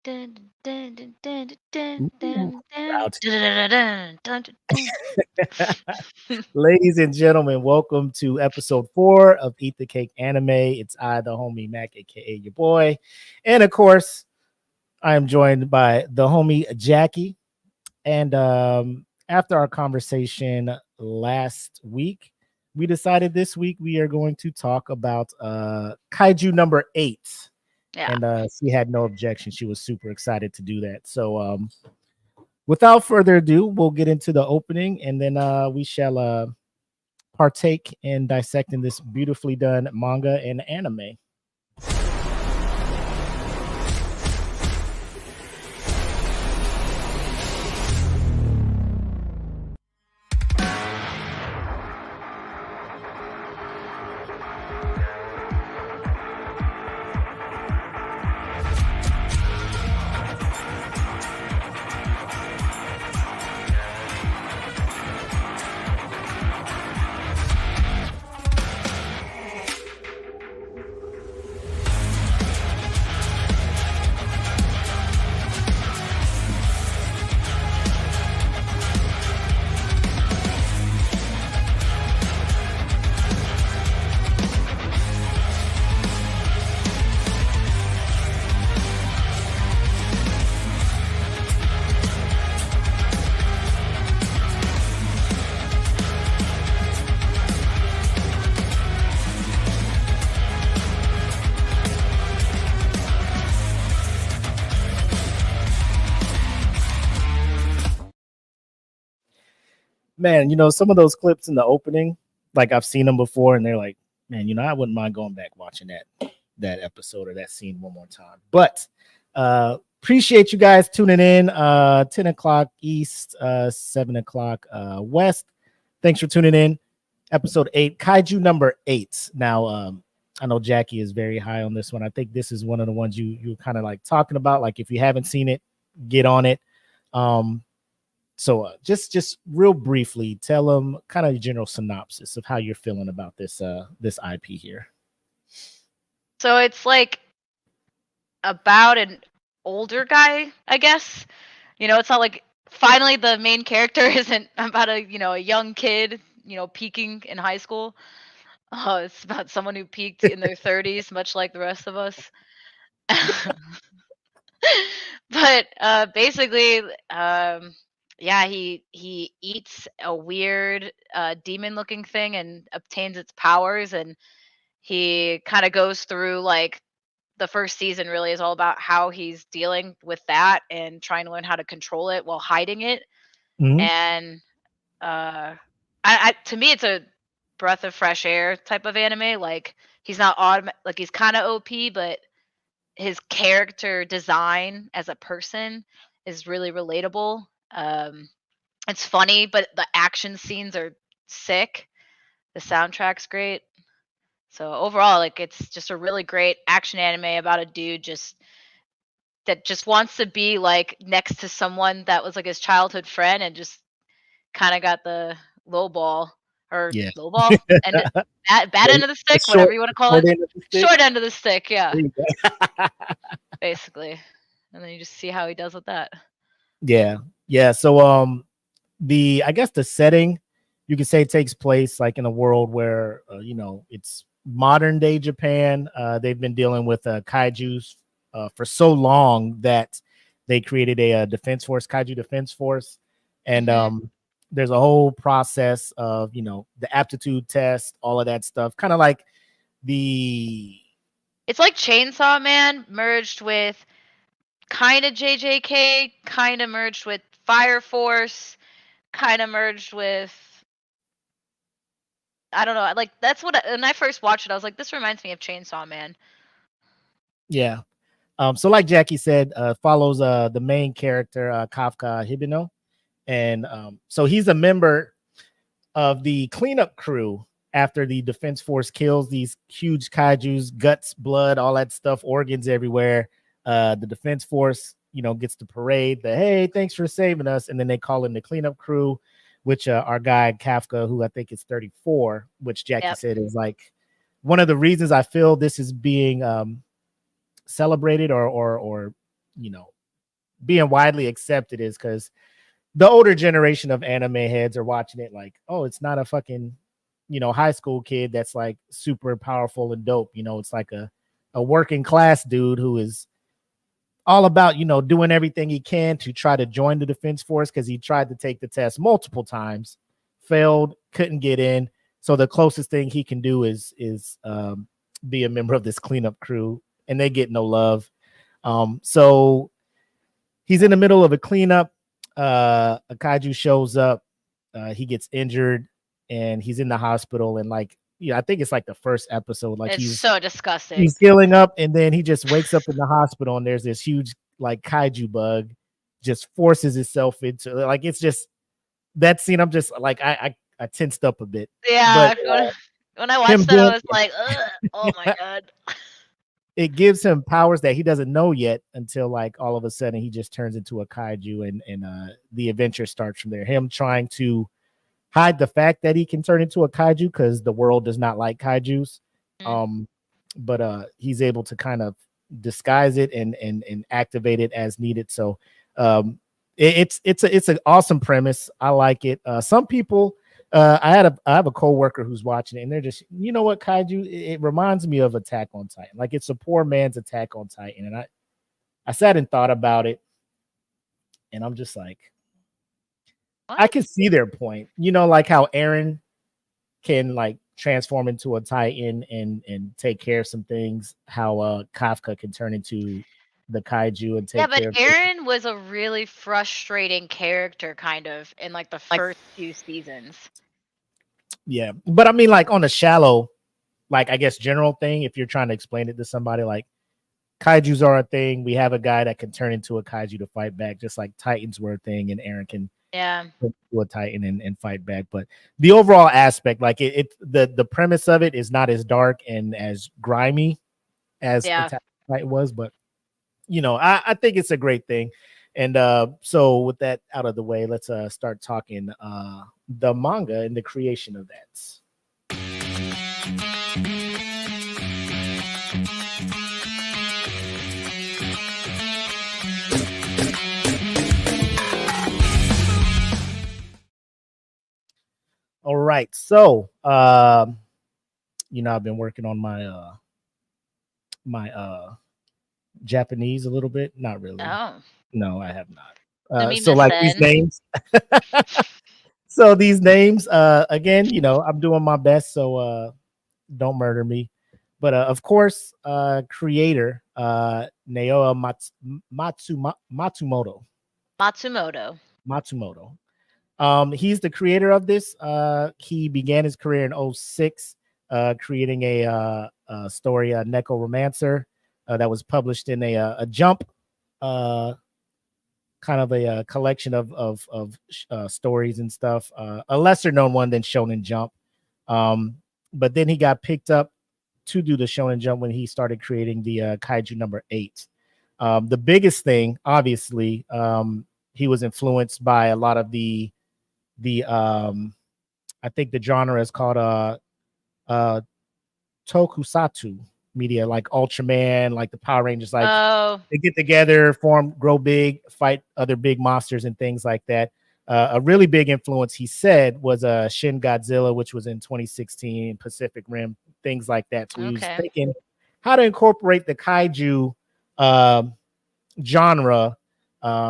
Dun, dun, dun, dun, dun, Ooh, dun, dun, out. dun, dun, dun, dun, dun, dun. Ladies and gentlemen, welcome to episode 4 of Eat the Cake Anime. It's I, the homie Mac, aka your boy. And of course, I am joined by the homie Jackie. And after our conversation last week, we decided this week we are going to talk about Kaiju number 8. Yeah. And she had no objection. She was super excited to do that. So without further ado, we'll get into the opening and then we shall partake in dissecting this beautifully done manga and anime. Man, some of those clips in the opening, like I've seen them before, and they're like, man, I wouldn't mind going back watching that episode or that scene one more time. But appreciate you guys tuning in. 10 o'clock East, 7 o'clock West. Thanks for tuning in. Episode 8, Kaiju number 8. Now, I know Jackie is very high on this one. I think this is one of the ones you kind of like talking about. Like if you haven't seen it, get on it. So just real briefly, tell them kind of a general synopsis of how you're feeling about this IP here. So it's like about an older guy, I guess. It's not like finally the main character isn't about a young kid, peaking in high school. It's about someone who peaked in their 30s, much like the rest of us. But basically, yeah, he eats a weird demon-looking thing and obtains its powers, and he kind of goes through like the first season really is all about how he's dealing with that and trying to learn how to control it while hiding it. Mhm. And I to me, it's a breath of fresh air type of anime. Like he's not like he's kind of OP, but his character design as a person is really relatable. It's funny, but the action scenes are sick. The soundtrack's great. So overall, like it's just a really great action anime about a dude just wants to be like next to someone that was like his childhood friend and just kind of got the low ball or Yeah. low ball and bad The, end of the the stick, short, whatever you want to call short it. end of the stick. Short end of the stick, yeah, There you go. basically. And then you just see how he does with that. Yeah. Yeah. So the I guess the setting you could say takes place like in a world where it's modern day Japan. They've been dealing with kaiju's for so long that they created a defense force, kaiju defense force, and hmm there's a whole process of the aptitude test, all of that stuff, kind of like the It's like Chainsaw Man merged with kind of JJK, kind of merged with Fire Force, kind of merged with I don't know. Like that's what when I first watched it, I was like, this reminds me of Chainsaw Man. yeah. So like Jackie said, follows the main character, Kafka Hibino. And so he's a member of the cleanup crew after the defense force kills these huge kaijus, guts, blood, all that stuff, organs everywhere. The defense force, gets the parade, the hey, thanks for saving us. And then they call in the cleanup crew, which our guy Kafka, who I think is 34, which Jackie Yep. said is like one of the reasons I feel this is being celebrated or you know, being widely accepted is because the older generation of anime heads are watching it like, oh, it's not a fucking, high school kid that's like super powerful and dope. It's like a working class dude who is all about, doing everything he can to try to join the defense force because he tried to take the test multiple times, failed, couldn't get in. So the closest thing he can do is be a member of this cleanup crew, and they get no love. So he's in the middle of a cleanup. A kaiju shows up. He gets injured, and he's in the hospital. And like, I think it's like the first episode. Like It's so disgusting. he's healing up, and then he just wakes up in the hospital, and there's this huge like kaiju bug just forces itself into, like, it's just that scene. I'm just like, I tensed up a bit. Yeah, But when I watched that, I was like, ugh, oh my god. It gives him powers that he doesn't know yet until like all of a sudden he just turns into a kaiju, and the adventure starts from there. Him trying to hide the fact that he can turn into a kaiju because the world does not like kaijus. But he's able to kind of disguise it and activate it as needed. So it's an awesome premise. I like it. Some people, I have a coworker who's watching it, and they're just, you know what, kaiju, it reminds me of Attack on Titan. Like, it's a poor man's Attack on Titan. And I sat and thought about it, and I'm just like, What? I can see their point. Like how Eren can like transform into a Titan and take care of some things, how Kafka can turn into the kaiju and take care of Eren was a really frustrating character kind of in like the first few seasons. Yeah, but I mean, like, on a shallow, like, I guess, general thing, if you're trying to explain it to somebody, like, kaijus are a thing. We have a guy that can turn into a kaiju to fight back, just like Titans were a thing, and Eren can turn into a Titan and fight back. But the overall aspect, like, the premise of it is not as dark and as grimy as Attack on Titan was, but I think it's a great thing. And so with that out of the way, let's start talking the manga and the creation of that. All right, so I've been working on my Japanese a little bit. Not really. Oh. No, I have not. So like these names. So these names, again, I'm doing my best, so don't murder me. But of course, creator Naoya Matsumoto. Matsumoto. He's the creator of this. He began his career in 2006, creating a story, Neko Romancer, that was published in a Jump, kind of a collection of stories and stuff. A lesser known one than Shonen Jump. But then he got picked up to do the Shonen Jump when he started creating the Kaiju number 8. The biggest thing, obviously, he was influenced by a lot of the I think the genre is called tokusatsu media, like Ultraman, like the Power Rangers, like they get together, grow big, fight other big monsters and things like that. A really big influence, he said, was Shin Godzilla, which was in 2016, Pacific Rim, things like that. So he was thinking how to incorporate the kaiju genre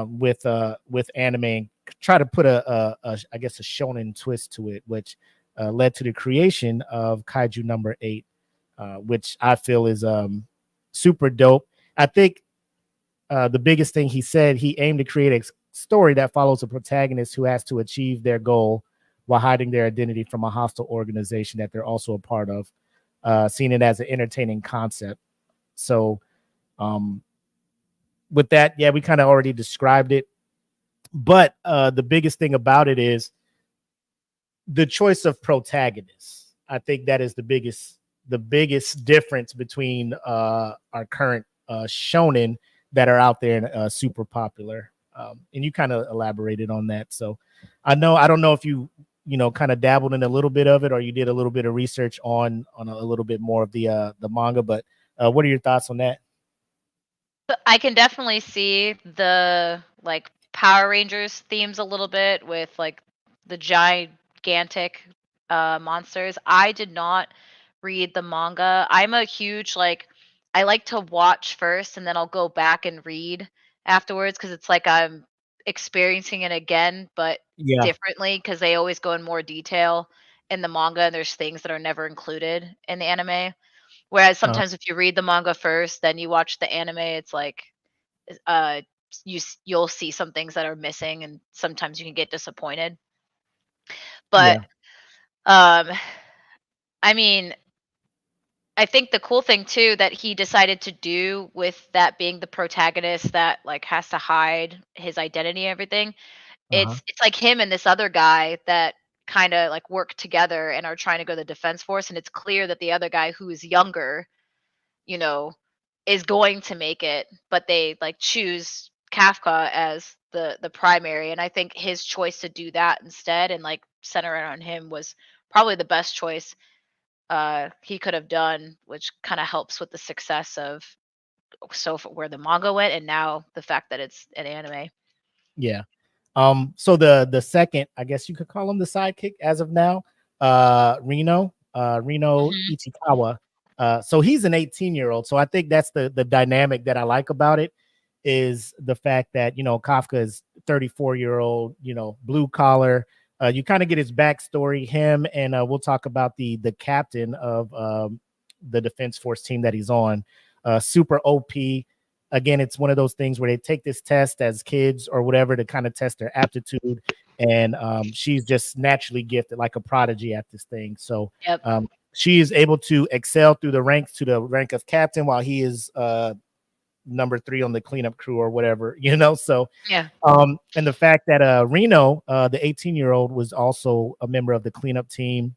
with anime and try to put I guess a shonen twist to it, which led to the creation of Kaiju number 8, which I feel is super dope. I think the biggest thing he said, he aimed to create a story that follows a protagonist who has to achieve their goal while hiding their identity from a hostile organization that they're also a part of, seeing it as an entertaining concept. So with that, yeah, we kind of already described it. But the biggest thing about it is the choice of protagonists. I think that is the biggest difference between our current shonen that are out there and super popular. And you kind of elaborated on that. So I don't know if you kind of dabbled in a little bit of it, or you did a little bit of research on a little bit more of the manga. But what are your thoughts on that? I can definitely see the like Power Rangers themes a little bit with like the gigantic monsters. I did not read the manga. I'm a huge like I like to watch first and then I'll go back and read afterwards because it's like I'm experiencing it again but Yeah. differently because they always go in more detail in the manga and there's things that are never included in the anime. Whereas Uh, sometimes if you read the manga first, then you watch the anime, it's like, uh, you'll see some things that are missing, and sometimes you can get disappointed. But, yeah. um, I mean, I think the cool thing too that he decided to do with that being the protagonist that, like, has to hide his identity and everything, Uh-huh. it's like him and this other guy that kinda, like, work together and are trying to go to the defense force, and it's clear that the other guy who is younger, you know, is going to make it, but they like choose Kafka as the primary. And I think his choice to do that instead and like center it on him was probably the best choice he could have done, which kind of helps with the success of where the manga went and now the fact that it's an anime. Yeah. So the second, I guess you could call him the sidekick as of now, Reno Hmm. Ichikawa. So he's an 18-year-old. So I think that's the dynamic that I like about it is the fact that, Kafka is 34-year-old, blue collar. You kind of get his backstory, him, and we'll talk about the captain of the defense force team that he's on. Super OP. Again, it's one of those things where they take this test as kids or whatever to kind of test their aptitude. And she's just naturally gifted, like a prodigy at this thing. So Yep. she is able to excel through the ranks to the rank of captain while he is number 3 on the cleanup crew or whatever, So, Yeah. and the fact that Reno, the 18-year-old, was also a member of the cleanup team.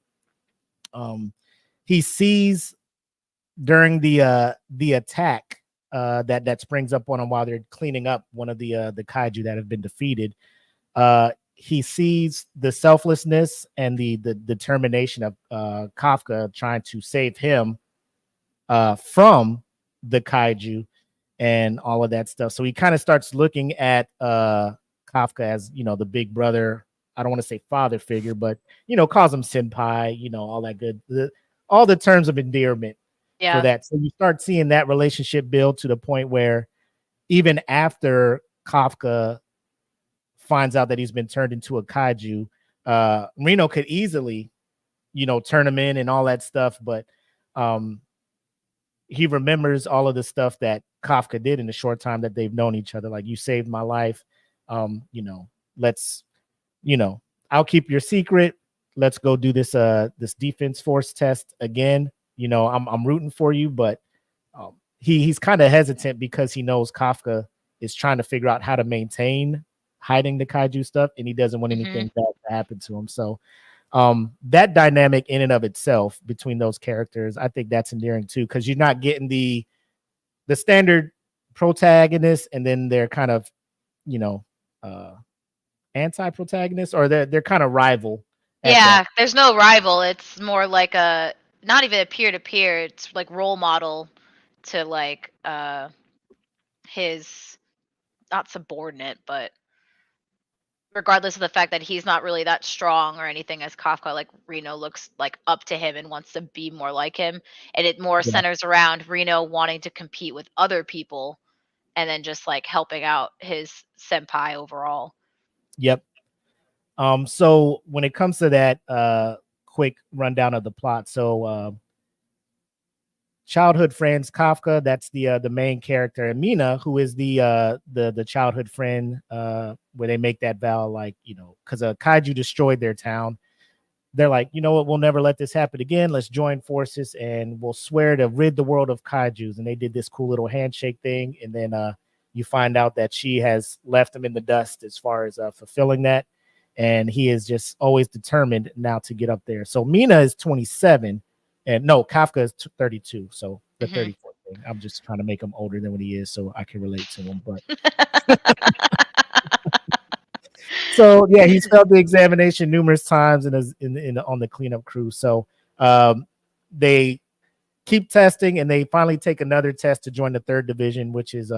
He sees during the attack that springs up on him while they're cleaning up one of the kaiju that have been defeated. He sees the selflessness and the determination of Kafka trying to save him from the kaiju and all of that stuff. So he kind of starts looking at Kafka as the big brother. I don't want to say father figure, but calls him senpai. All that good, all the terms of endearment for Yeah. that. So you start seeing that relationship build to the point where even after Kafka finds out that he's been turned into a kaiju, Reno could easily, turn him in and all that stuff. But um, he remembers all of the stuff that Kafka did in the short time that they've known each other. Like, you saved my life. Let's, I'll keep your secret. Let's go do this defense force test again. I'm rooting for you, but he's kind of hesitant because he knows Kafka is trying to figure out how to maintain hiding the kaiju stuff, and he doesn't want Hmm. anything bad to happen to him. So that dynamic in and of itself between those characters, I think that's endearing too, because you're not getting the standard protagonist, and then they're kind of, you know, uh anti-protagonist, or they're kind of rival at that. Yeah. There's no rival. It's more like a not even a peer to peer. It's like role model to like his not subordinate, but regardless of the fact that he's not really that strong or anything as Kafka, like Reno looks like up to him and wants to be more like him. And it more Yeah. centers around Reno wanting to compete with other people and then just like helping out his senpai overall. Yep. So when it comes to that, quick rundown of the plot. So childhood friends, Kafka, that's the main character, and Mina, who is the childhood friend, where they make that vow, like, because a kaiju destroyed their town. They're like, you know what, we'll never let this happen again. Let's join forces and we'll swear to rid the world of kaijus. And they did this cool little handshake thing, and then you find out that she has left him in the dust as far as fulfilling that, and he is just always determined now to get up there. So Mina is 27, and no, Kafka is 32. So the Hmm. 34 thing, I'm just trying to make him older than what he is so I can relate to him. But so yeah, he's failed the examination numerous times and is on the cleanup crew. So they keep testing, and they finally take another test to join the third division, which is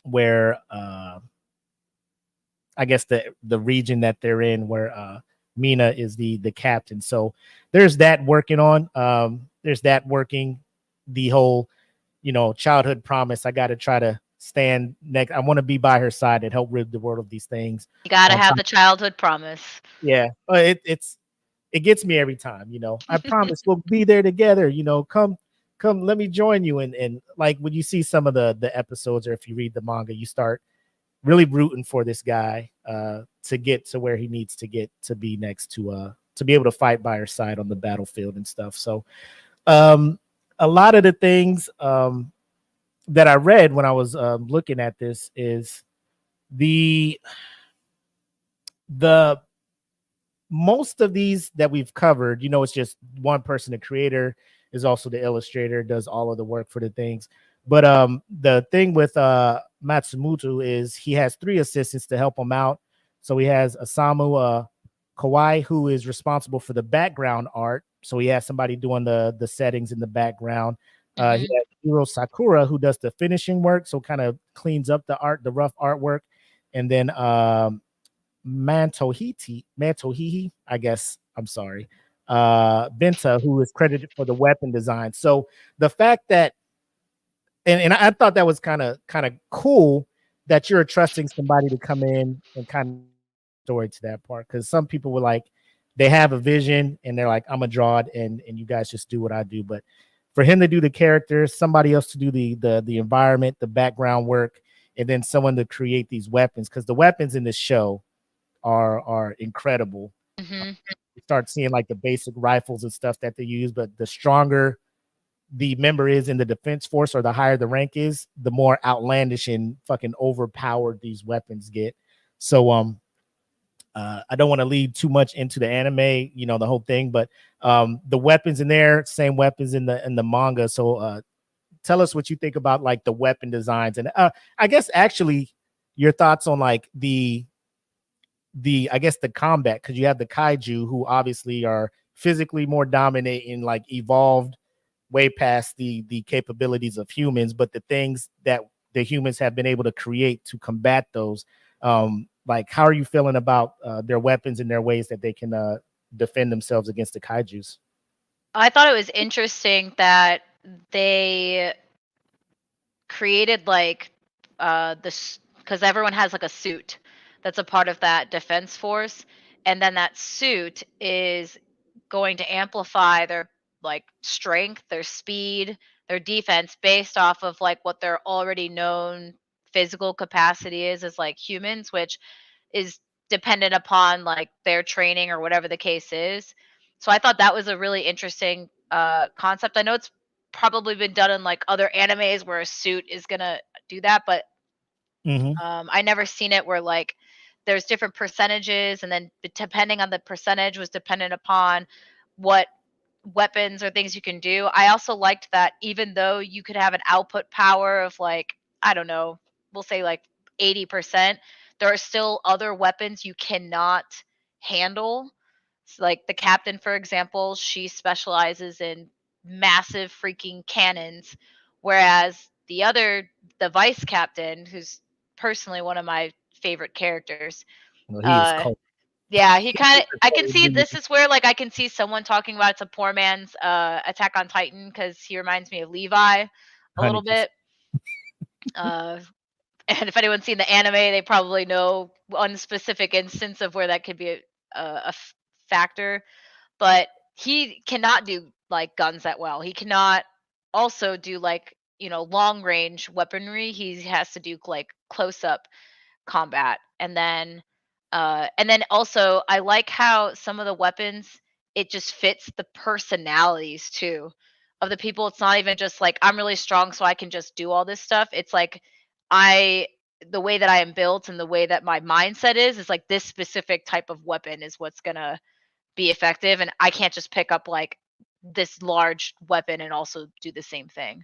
where I guess the region that they're in, where Mina is the captain. So there's that working on. There's that working. The whole, childhood promise. I got to try to stand next. I want to be by her side and help rid the world of these things. You gotta On have top, the childhood promise. yeah, it gets me every time. I promise we'll be there together. Come, let me join you. And like when you see some of the episodes, or if you read the manga, you start really rooting for this guy to get to where he needs to get to be next to be able to fight by her side on the battlefield and stuff. So a lot of the things that I read when I was looking at this is the most of these that we've covered, it's just one person. The creator is also the illustrator, does all of the work for the things. But the thing with Matsumoto is he has 3 assistants to help him out. So he has Osamu Kawai, who is responsible for the background art. So he has somebody doing the settings in the background. He has Hiro Sakura, who does the finishing work, so kind of cleans up the rough artwork. And then Mantohihi, I guess, I'm sorry, Benta, who is credited for the weapon design. So the fact that, and I thought that was kind of cool that you're trusting somebody to come in and kind of story to that part, because some people were like, they have a vision and they're like, I'm gonna draw it, and you guys just do what I do. But for him to do the characters, somebody else to do the environment, the background work, and then someone to create these weapons, because the weapons in this show are incredible. You start seeing like the basic rifles and stuff that they use, but the stronger the member is in the defense force, or the higher the rank is, the more outlandish and fucking overpowered these weapons get. So I don't want to lead too much into the anime, the whole thing, but the weapons in there, same weapons in the manga. So tell us what you think about like the weapon designs, and I guess actually your thoughts on like the I guess the combat, because you have the kaiju, who obviously are physically more dominant and like evolved way past the capabilities of humans, but the things that the humans have been able to create to combat those, like how are you feeling about their weapons and their ways that they can defend themselves against the kaijus? I thought it was interesting that they created like this, because everyone has like a suit that's a part of that defense force, and then that suit is going to amplify their like strength, their speed, their defense based off of like what their already known physical capacity is as like humans, which is dependent upon like their training or whatever the case is. So I thought that was a really interesting concept. I know it's probably been done in like other animes where a suit is gonna do that, but I never seen it where like there's different percentages, and then depending on the percentage was dependent upon what weapons or things you can do. I also liked that even though you could have an output power of like, I don't know, we'll say like 80%, there are still other weapons you cannot handle. Like the captain, for example, she specializes in massive freaking cannons, whereas the vice captain, who's personally one of my favorite characters, Well, he is uh, cold. yeah, he kind of. I can see this is where like I can see someone talking about it's a poor man's Attack on Titan, because he reminds me of Levi a little 100%. bit. Uh, and if anyone's seen the anime, they probably know one specific instance of where that could be a factor. But he cannot do like guns that well. He cannot also do like long range weaponry. He has to do like close up combat. And then also I like how some of the weapons, it just fits the personalities too of the people. It's not even just like I'm really strong so I can just do all this stuff. It's like I the way that I am built and the way that my mindset is like this specific type of weapon is what's going to be effective, and I can't just pick up like this large weapon and also do the same thing.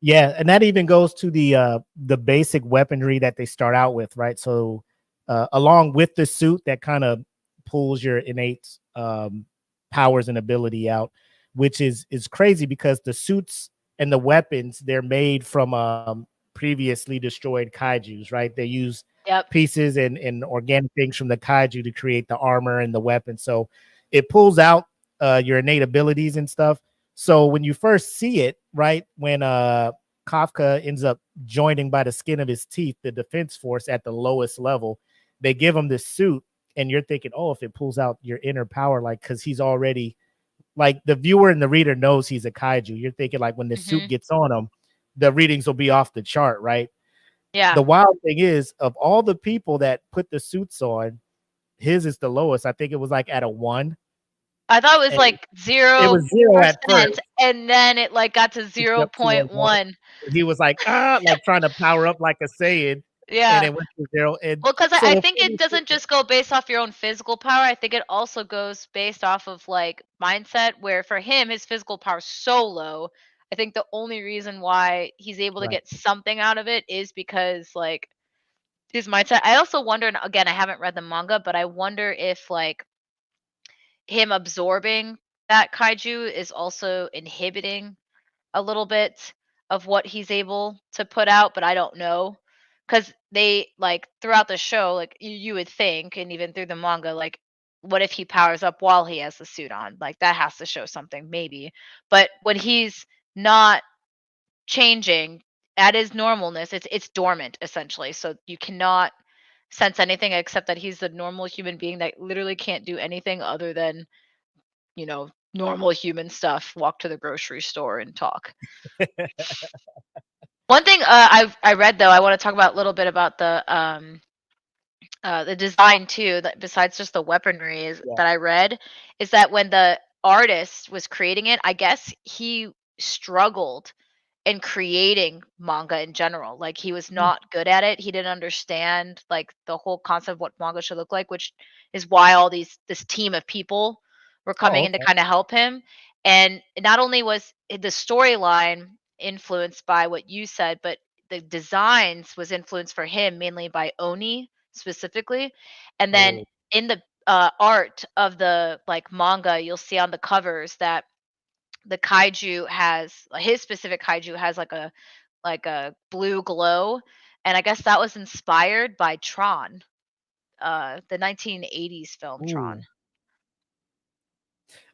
Yeah, and that even goes to the basic weaponry that they start out with, right? So along with the suit that kind of pulls your innate powers and ability out, which is crazy because the suits and the weapons, they're made from previously destroyed kaijus, right? They use Yep. pieces and organic things from the kaiju to create the armor and the weapon. So it pulls out your innate abilities and stuff. So when you first see it, right, when Kafka ends up joining by the skin of his teeth the defense force at the lowest level, they give him this suit, and you're thinking, oh, if it pulls out your inner power, like, because he's already, like, the viewer and the reader knows he's a kaiju. You're thinking, like, when the suit Mhm. gets on him, the readings will be off the chart, right? Yeah. The wild thing is, of all the people that put the suits on, his is the lowest. I think it was like at a 1. I thought it was And like it was 0 at first. 0%, and then it, like, got to Yep, to a 1. 0.1. He was like, "Ah," like, trying to power up like a Saiyan, and Yeah. it went to 0, and Well, 'cause I so a think it funny thing. doesn't just go based off your own physical power, I think it also goes based off of, like, mindset, where for him, his physical power is so low. I think the only reason why he's able to Right. get something out of it is because, like, his mindset. I also wonder, and again, I haven't read the manga, but I wonder if, like, him absorbing that kaiju is also inhibiting a little bit of what he's able to put out, but I don't know. Cause they, like, throughout the show, like, you would think, and even through the manga, like, what if he powers up while he has the suit on? Like, that has to show something, maybe. But when he's not changing at his normalness, it's dormant essentially. So you cannot sense anything except that he's a normal human being that literally can't do anything other than, normal human stuff, walk to the grocery store and talk. One thing I read though, I want to talk about a little bit about the design too. That besides just the weaponry is Yeah. that I read is that when the artist was creating it, I guess he struggled in creating manga in general. Like he was Mm. not good at it. He didn't understand like the whole concept of what manga should look like, which is why all this team of people were Oh, coming in to okay. kind of help him. And not only was the storyline influenced by what you said, but the designs was influenced for him mainly by Oni specifically. And then Oh, in the art of the like manga, you'll see on the covers that the kaiju has his specific kaiju has like a blue glow, and I guess that was inspired by Tron, the 1980s film ooh. Tron.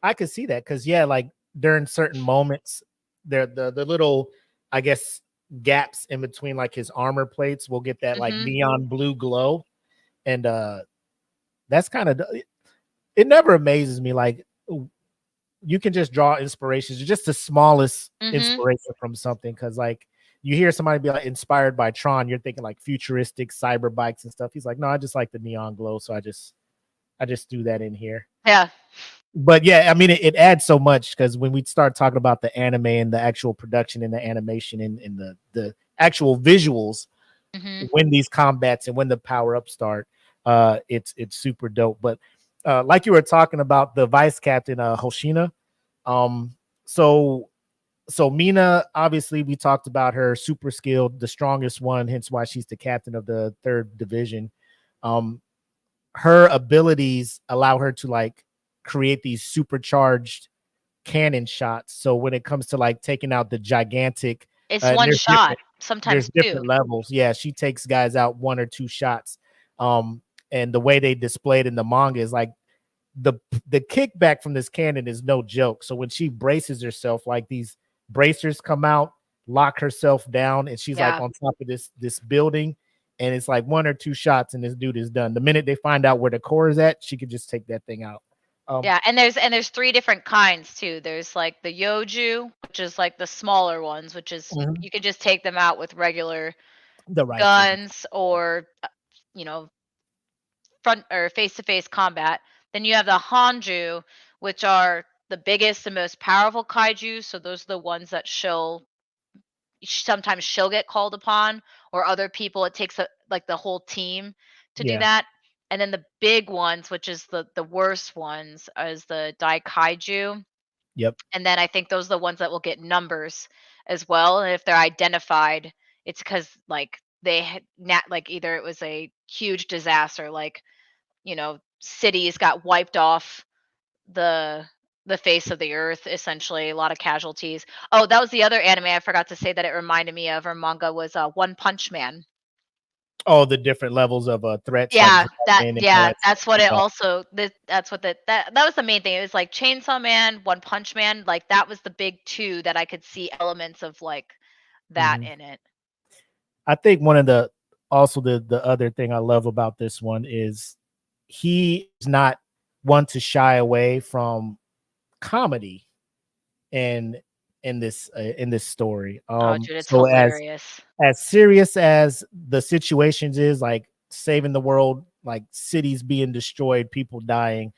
I could see that because, yeah, like, during certain moments, there the little, I guess, gaps in between, like, his armor plates will get that, like, Mhm. neon blue glow, and, that's kinda, it never amazes me, like, you can just draw inspirations, just the smallest Mhm. inspiration from something. Because, like, you hear somebody be like inspired by Tron, you're thinking like futuristic cyber bikes and stuff. He's like, no, I just like the neon glow, so I just threw that in here. Yeah. But yeah, I mean, it adds so much because when we start talking about the anime and the actual production and the animation and the actual visuals, Mhm. when these combats and when the power ups start, it's super dope. But like you were talking about the vice captain, Hoshina. Um, so so Mina, obviously, we talked about her, super skilled, the strongest one, hence why she's the captain of the third division. Um, her abilities allow her to, like, create these supercharged cannon shots. So when it comes to, like, taking out the gigantic, It's and one there's shot, different sometimes two. levels. Yeah, she takes guys out 1 or 2 shots. Um, and the way they displayed in the manga is like the the kickback from this cannon is no joke. So when she braces herself, like, these bracers come out, lock herself down, and she's like Yeah. on top of this building, and it's like 1 or 2 shots, and this dude is done. The minute they find out where the core is at, she could just take that thing out. Um, Yeah, and there's 3 different kinds too. There's, like, the Yoju, which is, like, the smaller ones, which is mhm. you can just take them out with regular The rifles. guns or, you know, front or face-to-face combat. Then you have the Hanju, which are the biggest and most powerful kaiju, so those are the ones that sometimes she'll get called upon, or other people, it takes like the whole team to do Yeah. that. And then the big ones, which is the worst ones, is the Daikaiju. Yep. And then I think those are the ones that will get numbers as well. And if they're identified, it's because like like either it was a huge disaster, like cities got wiped off the the face of the earth, essentially. A lot of casualties. Oh, that was the other anime I forgot to say that it reminded me of, or manga, was One Punch Man. Oh, the different levels of threats like dragon and all that That's stuff. what it Okay. also that's what that was the main thing. It was like Chainsaw Man, One Punch Man, like that was the big two that I could see elements of like that Mhm. in it. I think one of the also the other thing I love about this one is he is not one to shy away from comedy in in this story. Oh, dude, it's So hilarious. as serious as the situations is, like saving the world, like cities being destroyed, people dying,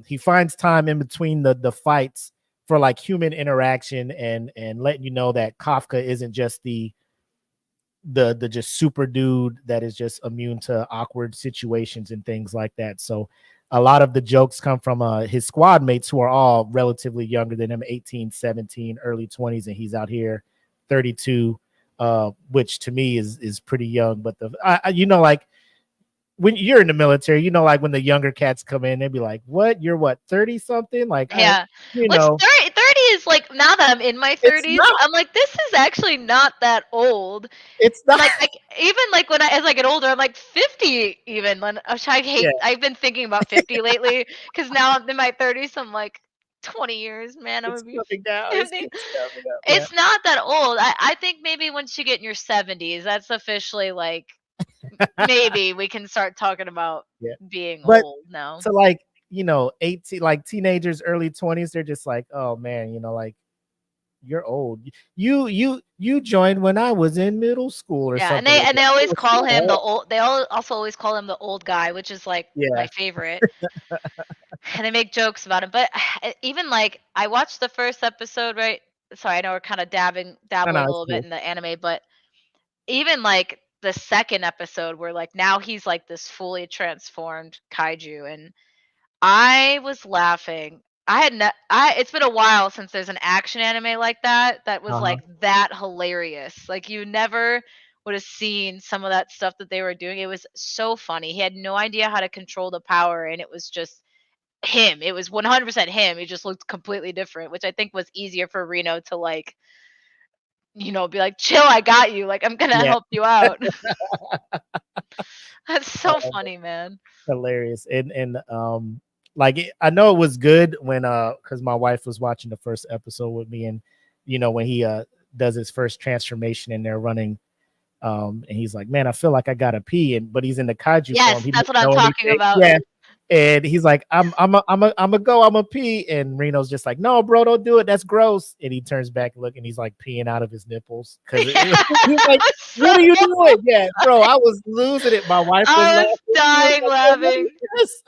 he finds time in between the fights for like human interaction and letting you know that Kafka isn't just the just super dude that is just immune to awkward situations and things like that. So a lot of the jokes come from his squad mates who are all relatively younger than him, 18, 17, early 20s, and he's out here 32, which to me is pretty young. But you know, like when you're in the military, you know, like when the younger cats come in, they'd be like, what, you're what, 30 something, like Yeah. you Which know, 30 is like, now that I'm in my it's 30s, not, I'm like, this is actually not that old. it's And not. like even like when as I get older, I'm like 50 even. Which I Yeah, hate. I've been thinking about 50 lately because now I'm in my 30s. So I'm like 20 years, man. I'm it's gonna be coming down, 50. it's coming up. Yeah. It's not that old. I think maybe once you get in your 70s, that's officially like maybe we can start talking about Yeah. being But old now. to like, you know, 18, like teenagers, early 20s, they're just like, oh man, you know, like you're old. You joined when I was in middle school or Yeah, and something they like and that. they always Oh, call shut him the up. old. Also always call him the old guy, which is like my Yeah. favorite. And they make jokes about him. But even like I watched the first episode, right? Sorry, I know we're kind of No, dabbling no, a it's little bit cool. in the anime, but even like the second episode where like now he's like this fully transformed kaiju, and I was laughing. I had no, I it's been a while since there's an action anime like that was Uh-huh. like that hilarious. Like you never would have seen some of that stuff that they were doing. It was so funny. He had no idea how to control the power, and it was just him. It was 100% him. He just looked completely different, which I think was easier for Reno to like, be like, "Chill, I got you. Like I'm gonna Yeah. help you out." That's so Um, funny, man. hilarious. And like I know it was good when because my wife was watching the first episode with me, and you know, when he does his first transformation and they're running, and he's like, man, I feel like I gotta pee, and but he's in the kaiju form, Yes, he that's doesn't what I'm know talking anything. about. Yeah. And he's like, I'm a go, I'm a pee, and Reno's just like, no, bro, don't do it, that's gross. And he turns back and look, and he's like peeing out of his nipples because Yeah, he's like, so what are you doing? Yeah, bro, I was losing it. My wife was I laughing. was She was dying like, "Hey, what laughing. is this?"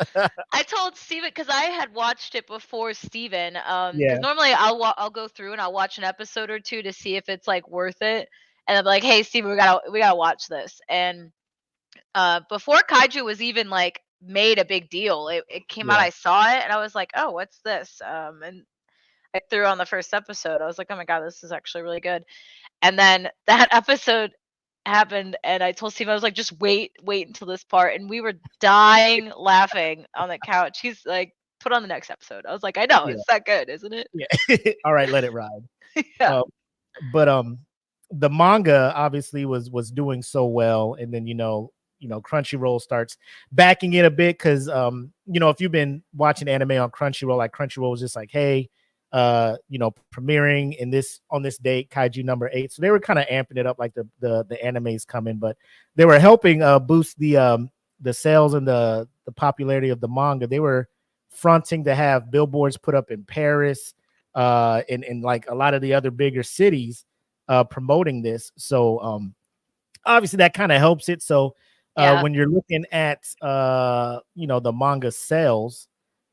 I told Steven because I had watched it before Steven. Because Yeah, normally I'll go through and I'll watch an episode or two to see if it's like worth it, and I'm like, hey Steven, we gotta watch this. And before Kaiju was even like made a big deal, it came out. yeah, I saw it and I was like, oh, what's this? And I threw on the first episode. I was like, oh my god, this is actually really good. And then that episode happened, and I told Steve, I was like, just wait until this part. And we were dying laughing on the couch. He's like, put on the next episode. I was like, I know, yeah, it's that good, isn't it? yeah. All right, let it ride. Yeah. Uh, but the manga obviously was doing so well, and then Crunchyroll starts backing it a bit because if you've been watching anime on Crunchyroll, like Crunchyroll was just like, hey, premiering in this on this date, Kaiju number 8. So they were kind of amping it up like the animes coming, but they were helping boost the sales and the popularity of the manga. They were fronting to have billboards put up in Paris, in like a lot of the other bigger cities, promoting this. So obviously that kind of helps it. So Yeah. when you're looking at the manga sales,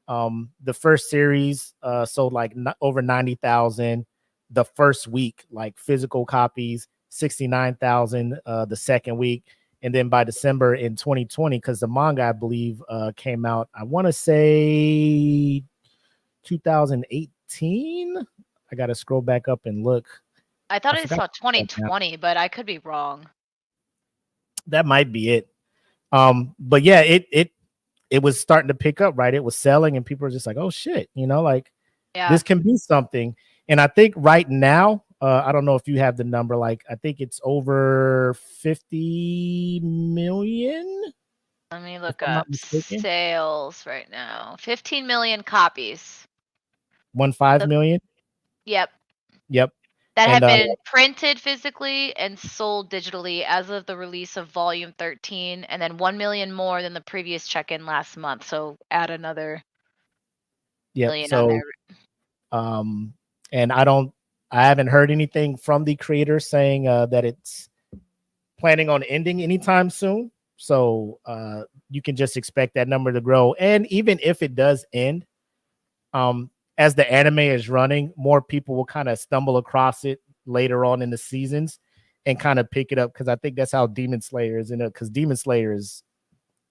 the first series sold like over 90,000 the first week, like physical copies, 69,000 the second week. And then by December in 2020, because the manga, I believe, came out, I want to say 2018. I got to scroll back up and look. I thought I I forgot. saw 2020, but I could be wrong. That might be it. But yeah, it was starting to pick up, right? It was selling, and people were just like, "Oh shit," like. Yeah. This can be something. And I think right now, I don't know if you have the number, like I think it's over 50 million, Let me if look I'm not up mistaken. sales right now. 15 million copies. 1.5 The, million. yep. Yep. That And have been printed physically and sold digitally as of the release of volume 13, and then 1 million more than the previous check-in last month. So add another yep. million on So there. um and I haven't heard anything from the creator saying that it's planning on ending anytime soon. So you can just expect that number to grow. And even if it does end, as the anime is running, more people will kind of stumble across it later on in the seasons and kind of pick it up, because I think that's how Demon Slayer is in it. Because Demon Slayer is,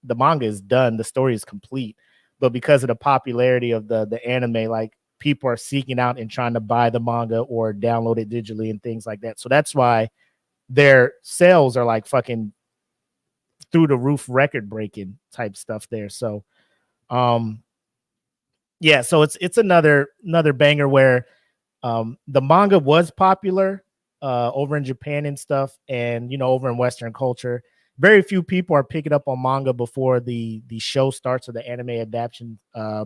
the manga is done, the story is complete, but because of the popularity of the anime, like people are seeking out and trying to buy the manga or download it digitally and things like that. So that's why their sales are like fucking through the roof, record breaking type stuff there. So um yeah, so it's another banger where the manga was popular over in Japan and stuff, and over in Western culture. Very few people are picking up on manga before the show starts or the anime adaptation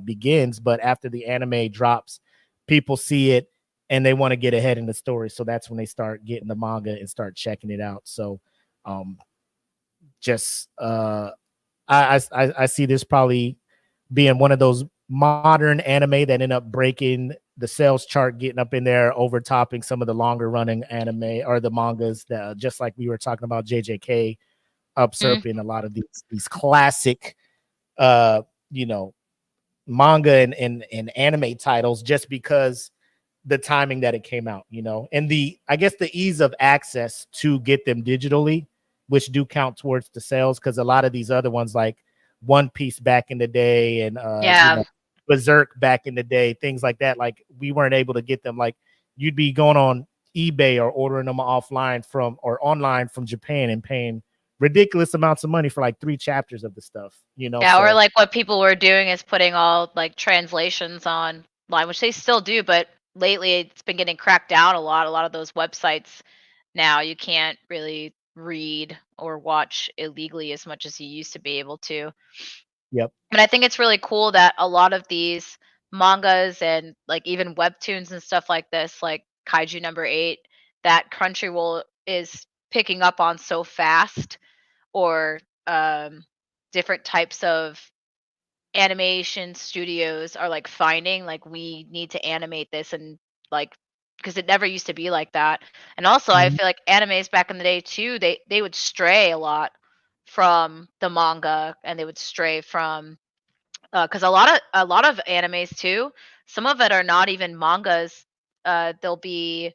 begins. But after the anime drops, people see it and they want to get ahead in the story. So that's when they start getting the manga and start checking it out. So um, just I see this probably being one of those modern anime that end up breaking the sales chart, getting up in there, overtopping some of the longer running anime or the mangas that, just like we were talking about, JJK Mm. usurping a lot of these classic uh you know manga and anime titles, just because the timing that it came out, and I guess the ease of access to get them digitally, which do count towards the sales, because a lot of these other ones like One Piece back in the day and Yeah. Berserk back in the day, things like that, like we weren't able to get them. Like you'd be going on eBay or ordering them offline from or online from Japan and paying ridiculous amounts of money for like 3 chapters of the stuff, Yeah, or so like what people were doing is putting all like translations online, which they still do, but lately it's been getting cracked down a lot. A lot of those websites now you can't really read or watch illegally as much as you used to be able to. yep. But I think it's really cool that a lot of these mangas and like even webtoons and stuff like this, like Kaiju number 8, that Crunchyroll is picking up on so fast, or different types of animation studios are like finding like we need to animate this, and like because it never used to be like that. And also I Mhm. feel like animes back in the day too, they would stray a lot from the manga, and they would stray from because a lot of animes too, some of it are not even mangas. They'll be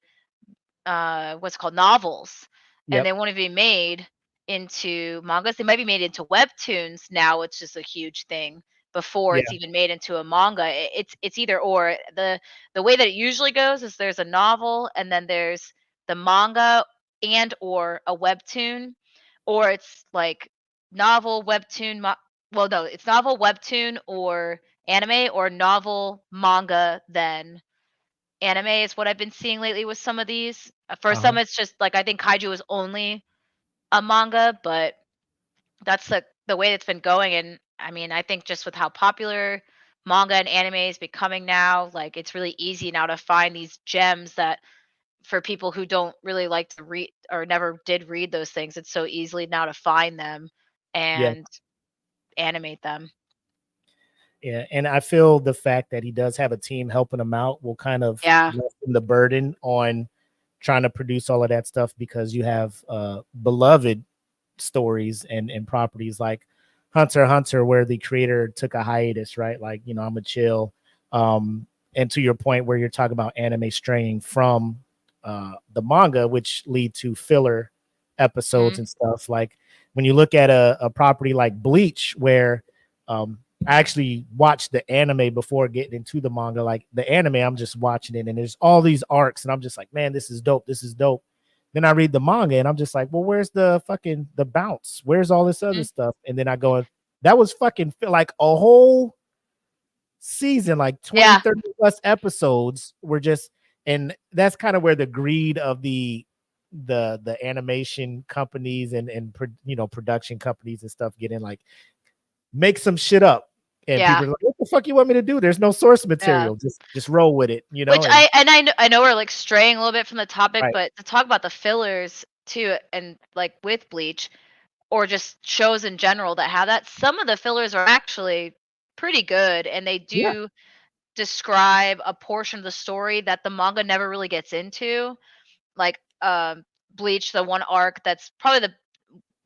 what's called novels, and Yep. they won't even be made into mangas. They might be made into webtoons now, which is a huge thing. Before it's Yeah. even made into a manga, it's either or. The way that it usually goes is there's a novel, and then there's the manga and or a webtoon, or it's like novel webtoon. Well, no, it's novel webtoon or anime, or novel manga then anime is what I've been seeing lately with some of these. For Uh-huh. some, it's just like I think Kaiju is only a manga, but that's the way it's been going. And I mean, I think just with how popular manga and anime is becoming now, like it's really easy now to find these gems that for people who don't really like to read or never did read those things, it's so easily now to find them Yeah. and animate them. Yeah, and I feel the fact that he does have a team helping him out will kind of Yeah. lessen the burden on trying to produce all of that stuff, because you have beloved stories and properties like Hunter x Hunter, where the creator took a hiatus, right? Like, I'm a chill. And to your point where you're talking about anime straying from the manga, which lead to filler episodes Mhm. and stuff. Like when you look at a property like Bleach, where I actually watched the anime before getting into the manga. Like the anime, I'm just watching it, and there's all these arcs, and I'm just like, man, this is dope. This is dope. Then I read the manga, and I'm just like, well, where's the bounce? Where's all this other Mhm. stuff? And then I go, that was fucking like a whole season, like 20, Yeah. 30 plus episodes were just, and that's kind of where the greed of the animation companies and production companies and stuff get in, like, make some shit up. And Yeah. people are like, what the fuck you want me to do? There's no source Yeah. material. Just roll with it, Which and I know we're like straying a little bit from the topic, right. but to talk about the fillers too, and like with Bleach or just shows in general that have that, some of the fillers are actually pretty good, and they Yeah. do describe a portion of the story that the manga never really gets into. Like Bleach, the one arc that's probably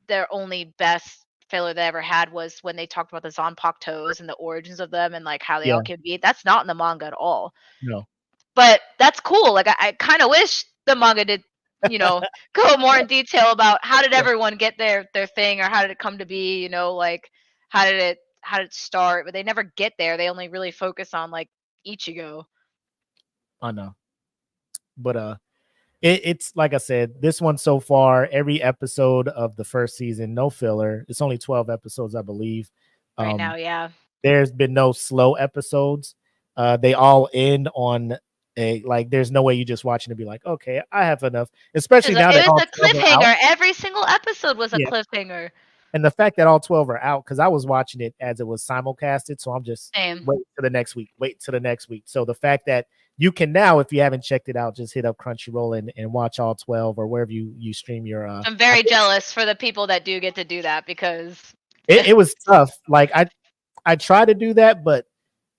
their only best filler they ever had was when they talked about the Zanpakutos and the origins of them and like how they all Yeah. came to be. That's not in the manga at all. No. But that's cool. Like I kind of wish the manga did, go more in detail about how did Yeah. everyone get their thing, or how did it come to be, like how did it start, but they never get there. They only really focus on like Ichigo. I know. But it's like I said, this one so far, every episode of the first season, no filler. It's only 12 episodes, I believe. Right now, Um, yeah. there's been no slow episodes. They all end on a, like, there's no way you just watching to be like, okay, I have enough. Especially now that It all was a 12 are out. cliffhanger. Every single episode was a Yeah. cliffhanger. And the fact that all 12 are out, because I was watching it as it was simulcasted, so I'm just Same. wait to the next week, wait to the next week. So the fact that you can now, if you haven't checked it out, just hit up Crunchyroll and watch all 12 or wherever you stream your I'm very jealous for the people that do get to do that, because it was tough. Like I try to do that, but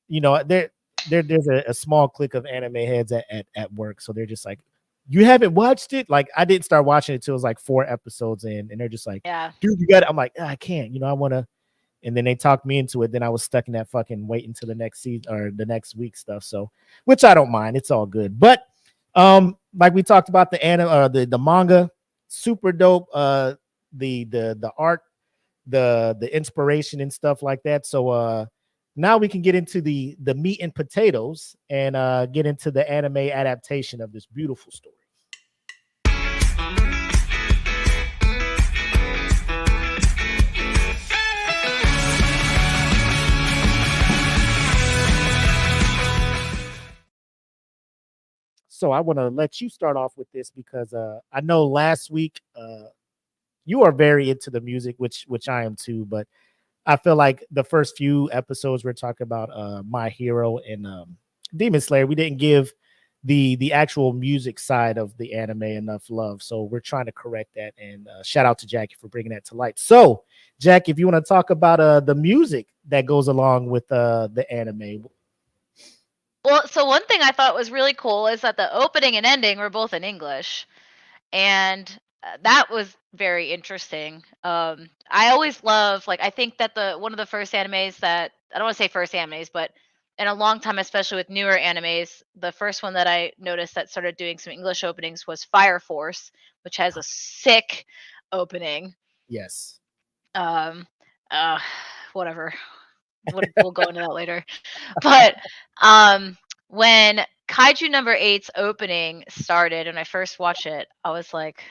there's a small clique of anime heads at work, so they're just like, you haven't watched it. Like, I didn't start watching it till it was like 4 episodes in, and they're just like, yeah. dude, you got it. I'm like, I can't, I want to. And then they talked me into it. Then I was stuck in that fucking waiting to the next season or the next week stuff. So, which I don't mind. It's all good. But like we talked about the the manga, super dope. The art, the inspiration and stuff like that. So now we can get into the meat and potatoes and get into the anime adaptation of this beautiful story. So I want to let you start off with this because I know last week you are very into the music, which I am too. But I feel like the first few episodes we're talking about My Hero and Demon Slayer, we didn't give the actual music side of the anime enough love. So we're trying to correct that. And shout out to Jackie for bringing that to light. So Jack, if you want to talk about the music that goes along with the anime. Well, so one thing I thought was really cool is that the opening and ending were both in English, and that was very interesting. I always love, like, I think that the one of the first animes that, I don't want to say first animes, but in a long time, especially with newer animes, the first one that I noticed that started doing some English openings was Fire Force, which has a sick opening. Yes. Um, uh, whatever. We'll go into that later. But when Kaiju number eight's opening started and I first watched it, I was like,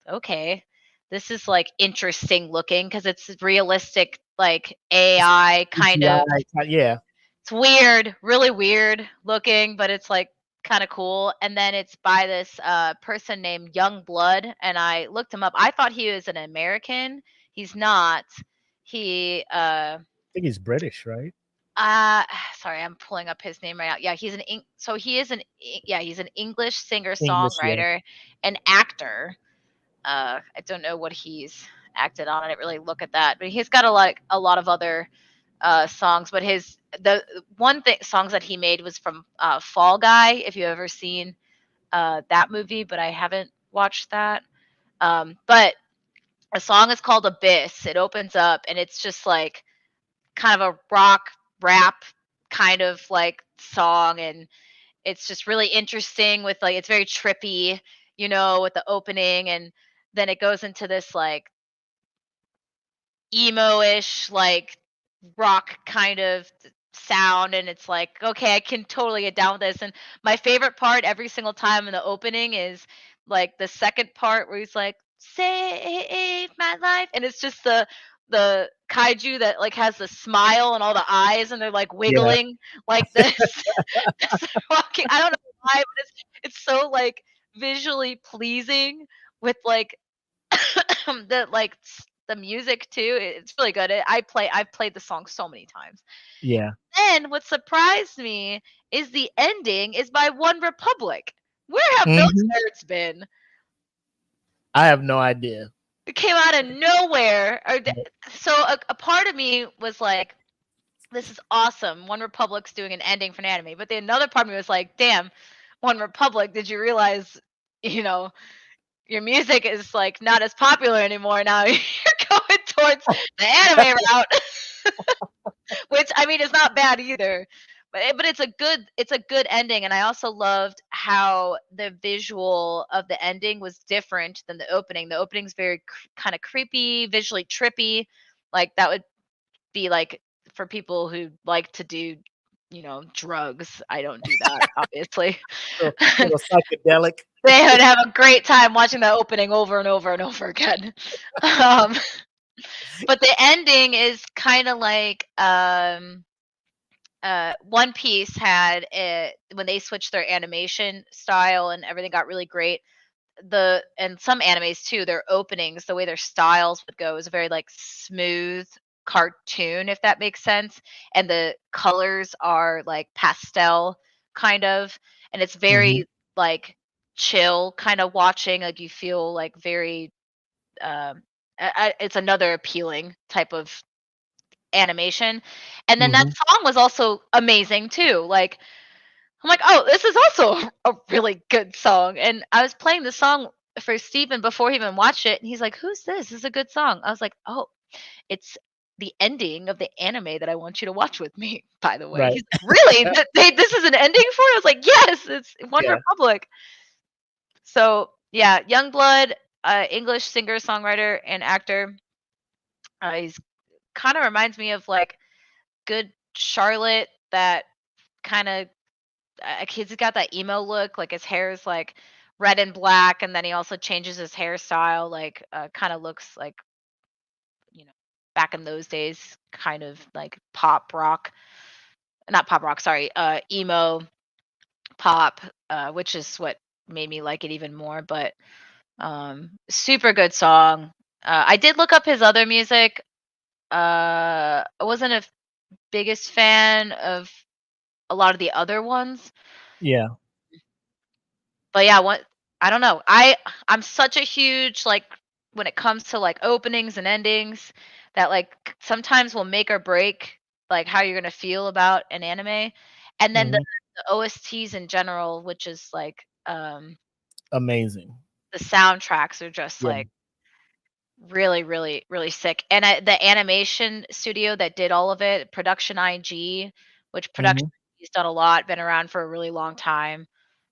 okay, this is like interesting looking because it's realistic, like AI kind of. Yeah. It's weird, really weird looking, but it's like kind of cool. And then it's by this person named Young Blood, and I looked him up. I thought he was an American. He's not. He I think he's British, right? uh sorry, I'm pulling up his name right now. Yeah, so he is he's an English singer English, yeah. songwriter and actor. I don't know what he's acted on. I didn't really look at that, but he's got a lot of other songs. But the one thing songs that he made was from Fall Guy. If you ever seen that movie, but I haven't watched that. But a song is called Abyss. It opens up and it's just like kind of a rock rap kind of like song, and it's just really interesting with like, it's very trippy, with the opening, and then it goes into this like emo-ish like rock kind of sound, and it's like, okay, I can totally get down with this. And my favorite part every single time in the opening is like the second part where he's like, save my life, and it's just the kaiju that like has the smile and all the eyes and they're like Yeah. wiggling like this. Walking. I don't know why, but it's so like visually pleasing with like the music too. It's really good. I've played the song so many times. Yeah. Then what surprised me is the ending is by One Republic. Where have those Mhm. nerds been? I have no idea. It came out of nowhere. So a part of me was like, this is awesome. One Republic's doing an ending for an anime. But then another part of me was like, damn, One Republic, did you realize, you know, your music is like not as popular anymore now. You're going towards the anime route, which I mean is not bad either. But it's a good ending, and I also loved how the visual of the ending was different than the opening. The opening's very kind of creepy, visually trippy, like that would be like for people who like to do, drugs. I don't do that, obviously. Little psychedelic. They would have a great time watching that opening over and over and over again. Um, but the ending is kind of like One Piece had it when they switched their animation style and everything got really great. And some animes too, their openings, the way their styles would go is very like smooth cartoon, if that makes sense. And the colors are like pastel kind of, and it's Mhm. very like chill kind of watching. Like you feel like very um it's another appealing type of animation. And then that Mhm. song was also amazing too. Like I'm like, "Oh, this is also a really good song." And I was playing the song for Steven before he even watched it, and he's like, "Who's this? This is a good song." I was like, "Oh, it's the ending of the anime that I want you to watch with me, by the way." Right. He's like, "Really? This is an ending for it?" I was like, "Yes, it's One Yeah. Republic." So, yeah, Youngblood, English singer-songwriter and actor. He's kinda reminds me of, like, good Charlotte that kinda he's got that emo look, like his hair is like red and black, and then he also changes his hairstyle, like kind of looks like you know back in those days, kind of like pop rock, not pop rock, sorry, emo pop, which is what made me like it even more. But super good song. I did look up his other music. I wasn't a biggest fan of a lot of the other ones. Yeah. But yeah, what I don't know. I'm such a huge like when it comes to like openings and endings that like sometimes will make or break like how you're gonna feel about an anime. And then Mhm. the OSTs in general, which is like Amazing. the soundtracks are just Yeah. like really, really, really sick. And the animation studio that did all of it, Production IG, which Production Mhm. IG's done a lot, been around for a really long time.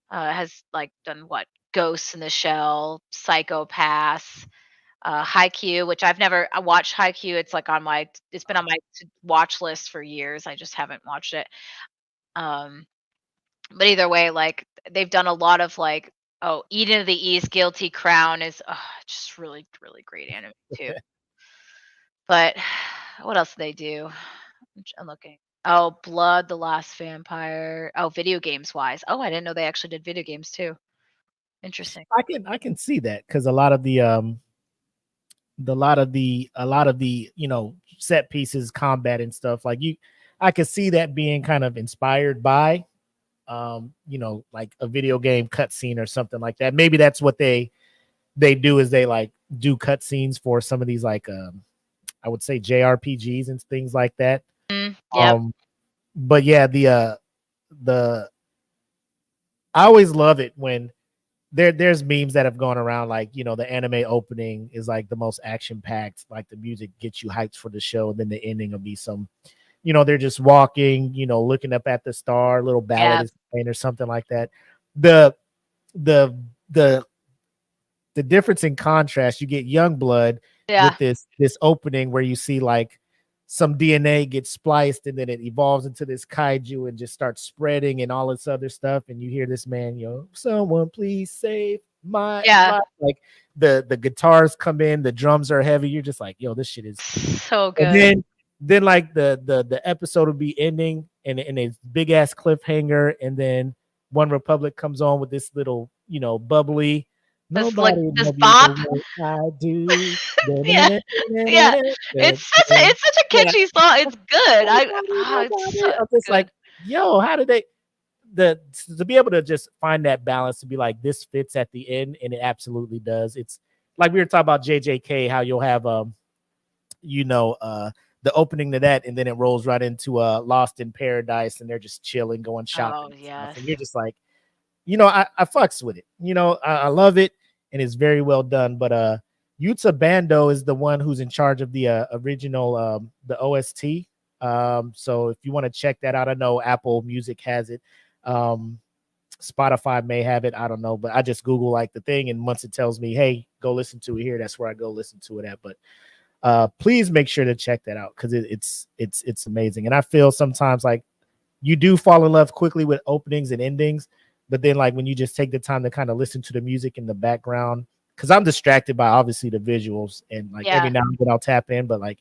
Has like done what? Ghosts in the Shell, Psychopaths, Haikyuu, which I watched Haikyuu. It's been on my watch list for years. I just haven't watched it. Um, but either way, like they've done a lot of like, oh, Eden of the East, Guilty Crown is just really, really great anime too. But what else do they do? I'm looking. Oh, Blood, The Last Vampire. Oh, video games wise. Oh, I didn't know they actually did video games too. Interesting. I can see that because a lot of the set pieces, combat and stuff like I could see that being kind of inspired by like a video game cutscene or something like that. Maybe that's what they do is they like do cutscenes for some of these like I would say JRPGs and things like that. Yep. But yeah, the I always love it when there's memes that have gone around like the anime opening is like the most action packed, like the music gets you hyped for the show, and then the ending will be some they're just walking, looking up at the star, little ballad Yeah. is playing or something like that. The the the the difference in contrast, you get young blood Yeah. with this opening where you see like some DNA gets spliced and then it evolves into this kaiju and just starts spreading and all this other stuff. And you hear this man, someone please save Yeah. my like the guitars come in, the drums are heavy. You're just like, yo, this shit is. So And good. then like the episode will be ending and a big ass cliffhanger, and then One Republic comes on with this little, bubbly. This like Nobody this love you the bop. way I do. Yeah. Yeah. It's such a Yeah. catchy song. It's good. It's Nobody. so I'm just like, good. yo, how did they the to be able to just find that balance to be like this fits at the end, and it absolutely does. It's like we were talking about JJK, how you'll have you know, the opening to that, and then it rolls right into Lost in Paradise, and they're just chilling, going shopping Oh and stuff, yes. and you're just like, I fucks with it. I love it, and it's very well done. But Yuta Bando is the one who's in charge of the original the OST. So if you want to check that out, I know Apple Music has it. Um, Spotify may have it. I don't know, but I just Google like the thing, and once it tells me, hey, go listen to it here, that's where I go listen to it at. But please make sure to check that out because it's amazing. And I feel sometimes like you do fall in love quickly with openings and endings, but then like when you just take the time to kind of listen to the music in the background, because I'm distracted by obviously the visuals, and like every Yeah. now and then I'll tap in, but like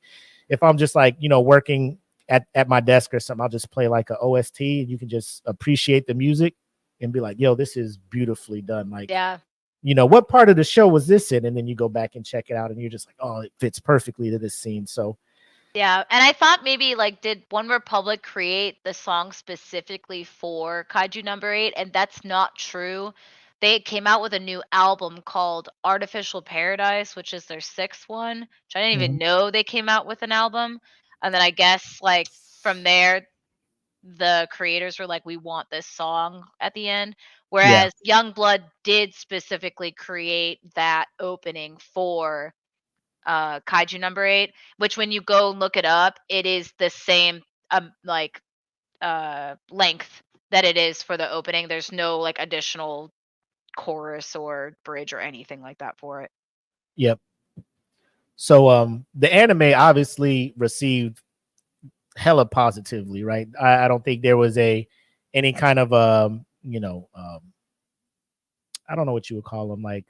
if I'm just like working at my desk or something, I'll just play like a OST, and you can just appreciate the music and be like, yo, this is beautifully done. Like, Yeah. what part of the show was this in? And then you go back and check it out, and you're just like, oh, it fits perfectly to this scene. So Yeah, and I thought maybe like did One Republic create the song specifically for Kaiju Number 8? And that's not true. They came out with a new album called Artificial Paradise, which is their sixth one, which I didn't even mhm. know they came out with an album. And then I guess like from there, the creators were like, we want this song at the end. Yeah, Whereas Youngblood did specifically create that opening for Kaiju Number 8, which when you go look it up, it is the same like length that it is for the opening. There's no like additional chorus or bridge or anything like that for it. yep. So the anime obviously received hella positively, right? I don't think there was any kind of I don't know what you would call them, like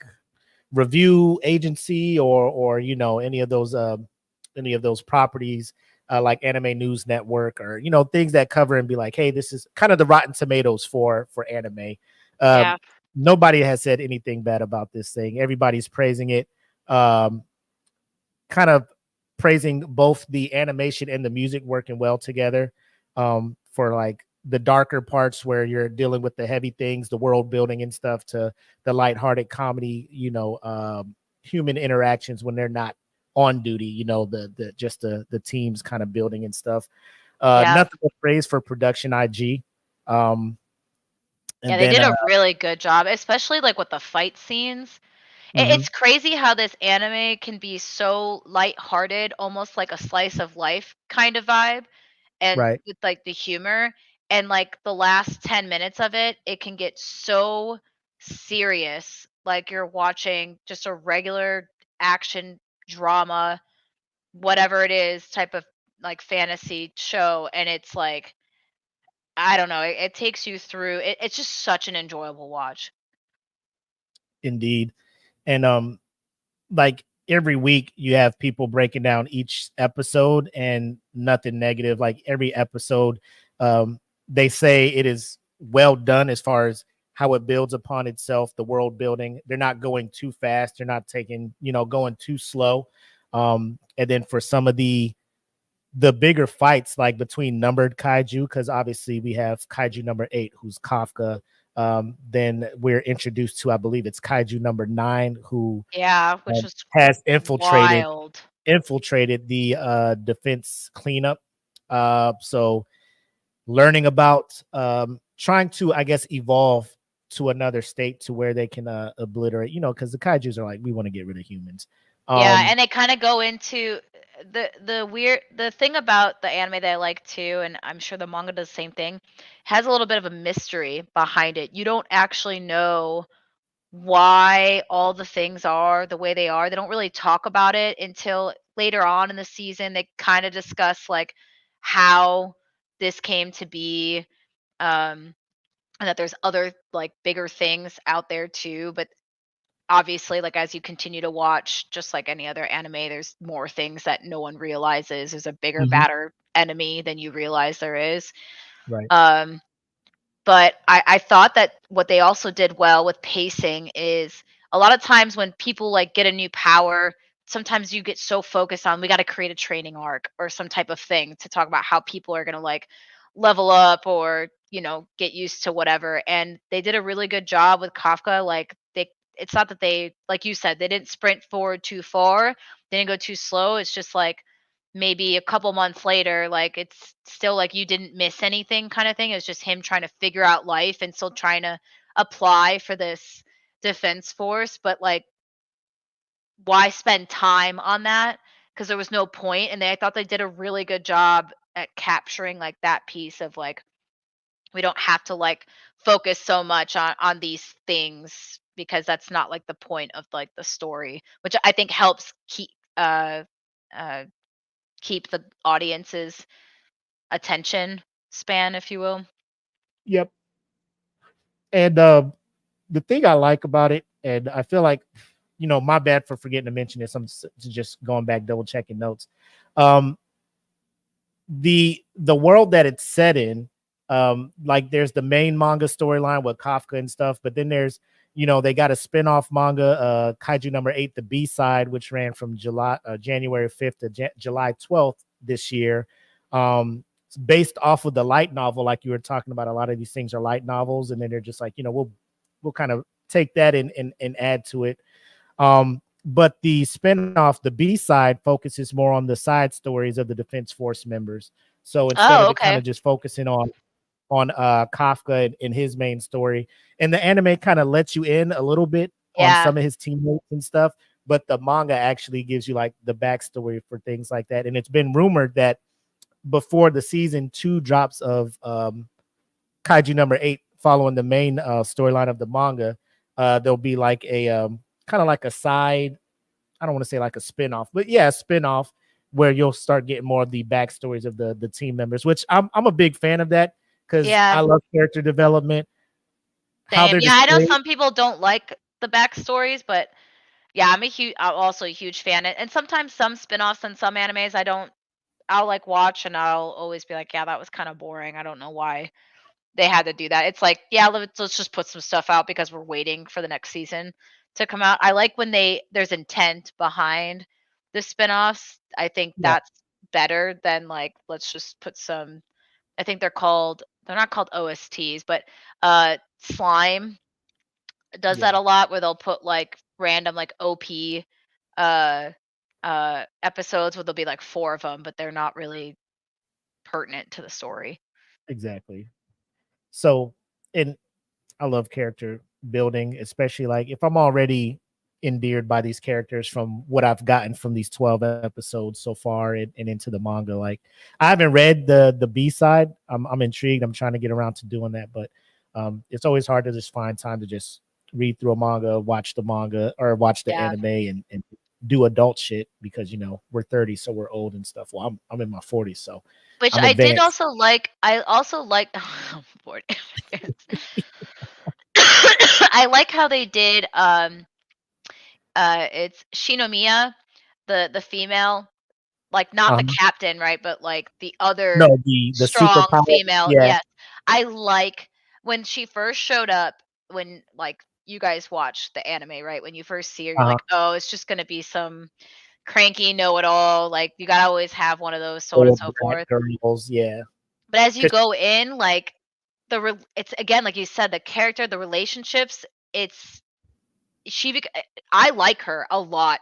review agency or any of those properties like Anime News Network or things that cover and be like, hey, this is kind of the Rotten Tomatoes for anime. Yeah. Nobody has said anything bad about this thing. Everybody's praising it. Um, kind of praising both the animation and the music working well together, for like the darker parts where you're dealing with the heavy things, the world building and stuff, to the lighthearted comedy, human interactions when they're not on duty, the just the teams kind of building and stuff. Yeah. Nothing but praise for production IG. Um, Yeah, and they then did a really good job, especially like with the fight scenes. mhm, It's crazy how this anime can be so lighthearted, almost like a slice of life kind of vibe, and right. with like the humor. And like the last 10 minutes of it, it can get so serious, like you're watching just a regular action drama, whatever it is, type of like fantasy show. And it's like, I don't know, it takes you through it's just such an enjoyable watch. Indeed. And like every week you have people breaking down each episode, and nothing negative. Like every episode, they say it is well done as far as how it builds upon itself, the world building. They're not going too fast, they're not taking, going too slow. And then for some of the bigger fights, like between numbered kaiju, because obviously we have kaiju number 8, who's Kafka. Then we're introduced to, I believe it's kaiju number 9, who Yeah, which was has wild. infiltrated the defense cleanup. So learning about trying to, I guess, evolve to another state to where they can obliterate, because the kaijus are like, we want to get rid of humans. Yeah, Um, and they kind of go into the thing about the anime that I like too, and I'm sure the manga does the same thing, has a little bit of a mystery behind it. You don't actually know why all the things are the way they are. They don't really talk about it until later on in the season. They kind of discuss like how this came to be, and that there's other like bigger things out there too. But obviously, like, as you continue to watch, just like any other anime, there's more things that no one realizes. There's a bigger, Mhm. badder enemy than you realize there is. Right. Um, but I thought that what they also did well with pacing is a lot of times when people like get a new power, sometimes you get so focused on we got to create a training arc or some type of thing to talk about how people are going to like level up or get used to whatever. And they did a really good job with Kafka. Like it's not that they, like you said, they didn't sprint forward too far, they didn't go too slow. It's just like maybe a couple months later, like it's still like you didn't miss anything kind of thing. It's just him trying to figure out life and still trying to apply for this defense force. But like, why spend time on that? Because there was no point. And I thought they did a really good job at capturing like that piece of like, we don't have to like focus so much on these things because that's not like the point of like the story, which I think helps uh keep the audience's attention span, if you will. Yep. And the thing I like about it, and I feel like, my bad for forgetting to mention this. Just going back, double checking notes. Um, the world that it's set in, like there's the main manga storyline with Kafka and stuff, but then there's, they got a spin-off manga, Kaiju number 8, the B-side, which ran from January 5th to July 12th this year. It's based off of the light novel, like you were talking about. A lot of these things are light novels, and then they're just like, we'll kind of take that and add to it. But the spinoff, the B side, focuses more on the side stories of the Defense Force members. So instead Oh, of it kind okay. of just focusing on Kafka and his main story, and the anime kind of lets you in a little bit on Yeah. some of his teammates and stuff, but the manga actually gives you like the backstory for things like that. And it's been rumored that before the season 2 drops of Kaiju number 8, following the main storyline of the manga, there'll be like a kind of like a side, I don't want to say like a spin-off, but yeah, a spin-off where you'll start getting more of the backstories of the team members, which I'm a big fan of that because Yeah. I love character development, how Same. they're Yeah, I know displayed. some people don't like the backstories, but yeah, I'm also a huge fan. And sometimes some spin-offs and some animes I'll like watch and I'll always be like, yeah, that was kind of boring. I don't know why they had to do that. It's like, yeah, let's just put some stuff out because we're waiting for the next season to come out. I like when there's intent behind the spin-offs. I think Yeah, that's better than like let's just put some. I think they're not called OSTs, but Slime does that yeah, a lot where they'll put like random like OP uh episodes where there'll be like 4 of them, but they're not really pertinent to the story. exactly. So, and I love character building, especially like if I'm already endeared by these characters from what I've gotten from these 12 episodes so far and into the manga. Like I haven't read the B side. I'm intrigued. I'm trying to get around to doing that, but it's always hard to just find time to just read through a manga or watch the Yeah. anime and do adult shit because we're 30, so we're old and stuff. Well, I'm in my 40s, so Which I'm I did advanced. also like. I also like oh, bored. I like how they did it's Shinomiya, the female, like not the Um, captain, right? But like the other no, the super strong pilot, female. yeah. Yes. I like when she first showed up, when like you guys watched the anime, right? When you first see her, you're Uh-huh. like, oh, it's just gonna be some cranky know-it-all. Like you gotta always have one of those, so on and Or so black forth. girls, yeah. But as you 'Cause go in, like it's again, like you said, the character, the relationships, it's she I like her a lot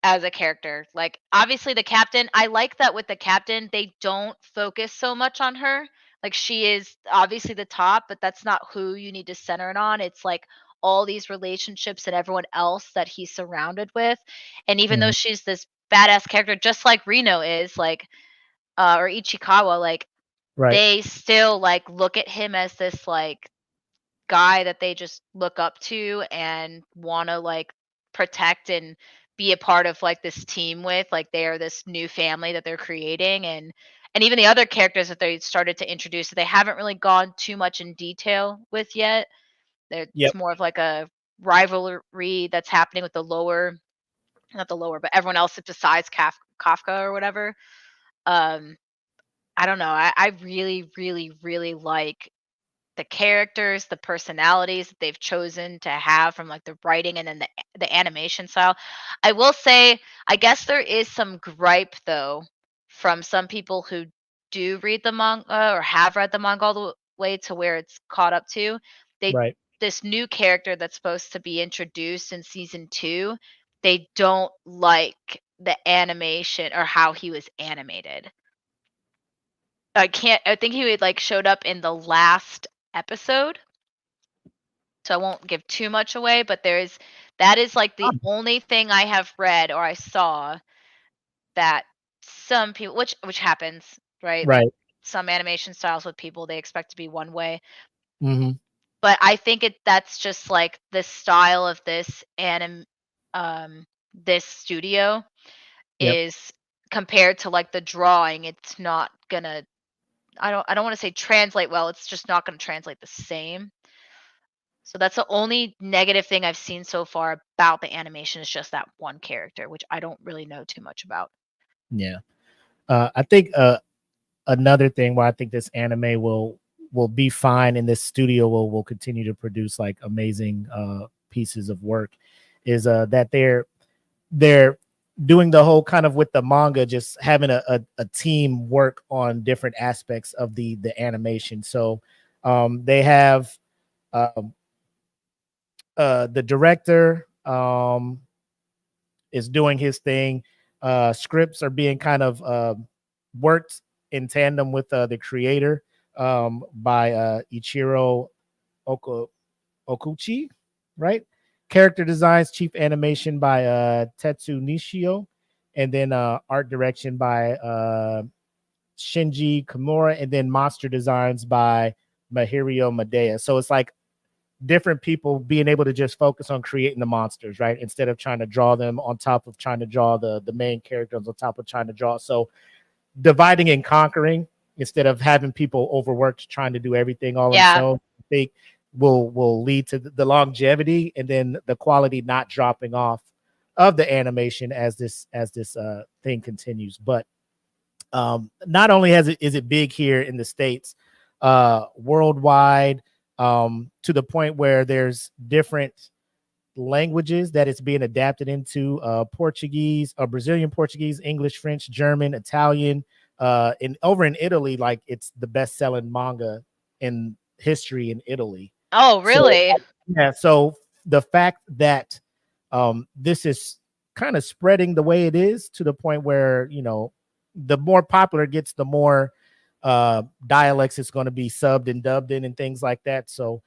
as a character. Like obviously the captain, I like that with the captain, they don't focus so much on her. Like she is obviously the top, but that's not who you need to center it on. It's like all these relationships and everyone else that he's surrounded with. And even though mhm, she's this badass character, just like Reno is, like or Ichikawa, like right, they still like look at him as this like guy that they just look up to and want to like protect and be a part of like this team with. Like they are this new family that they're creating. And even the other characters that they started to introduce that they haven't really gone too much in detail with yet. It's yep, more of like a rivalry that's happening with the lower, not the lower, but everyone else besides Kafka or whatever. Um, I don't know. I really, really, really like the characters, the personalities that they've chosen to have from like the writing and then the animation style. I will say, I guess there is some gripe though from some people who do read the manga or have read the manga all the way to where it's caught up to. They Right. This new character that's supposed to be introduced in season 2, they don't like the animation or how he was animated. I think he would like showed up in the last episode, so I won't give too much away, but that is like the only thing I have read or I saw that some people, which happens, right? Like Right. some animation styles with people they expect to be one way. Mm-hmm. But I think that's just like the style of this studio Yep. is compared to like the drawing, it's not gonna I don't want to say translate well, it's just not gonna translate the same. So that's the only negative thing I've seen so far about the animation is just that one character, which I don't really know too much about. Yeah. I think another thing why I think this anime will be fine and this studio will continue to produce like amazing pieces of work is that they're doing the whole kind of with the manga, just having a team work on different aspects of the animation. So they have um, the director is doing his thing. Scripts are being kind of worked in tandem with the creator by Ichiro Oko, Okuchi, right? Character designs, chief animation by Tetsu Nishio, and then art direction by Shinji Kimura, and then monster designs by Mahirio Madea. So it's like different people being able to just focus on creating the monsters, right? Instead of trying to draw them on top of trying to draw the main characters on top of trying to draw. So dividing and conquering instead of having people overworked trying to do everything all Yeah. themselves, I think will lead to the longevity and then the quality not dropping off of the animation as this thing continues. But not only is it big here in the States, worldwide, to the point where there's different languages that it's being adapted into, Portuguese, Brazilian Portuguese, English, French, German, Italian. Over in Italy, like it's the best-selling manga in history in Italy. Oh, So really? yeah, so the fact that this is kind of spreading the way it is to the point where the more popular it gets, the more dialects it's going to be subbed and dubbed in and things like that. So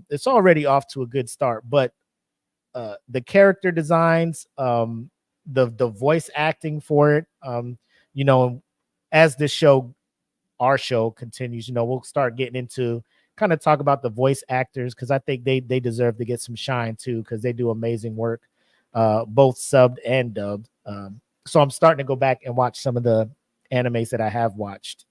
it's already off to a good start. But the character designs, the voice acting for it, you know, as this show, our show continues, we'll start getting into kind of talk about the voice actors because I think they deserve to get some shine too because they do amazing work, both subbed and dubbed. So I'm starting to go back and watch some of the animes that I have watched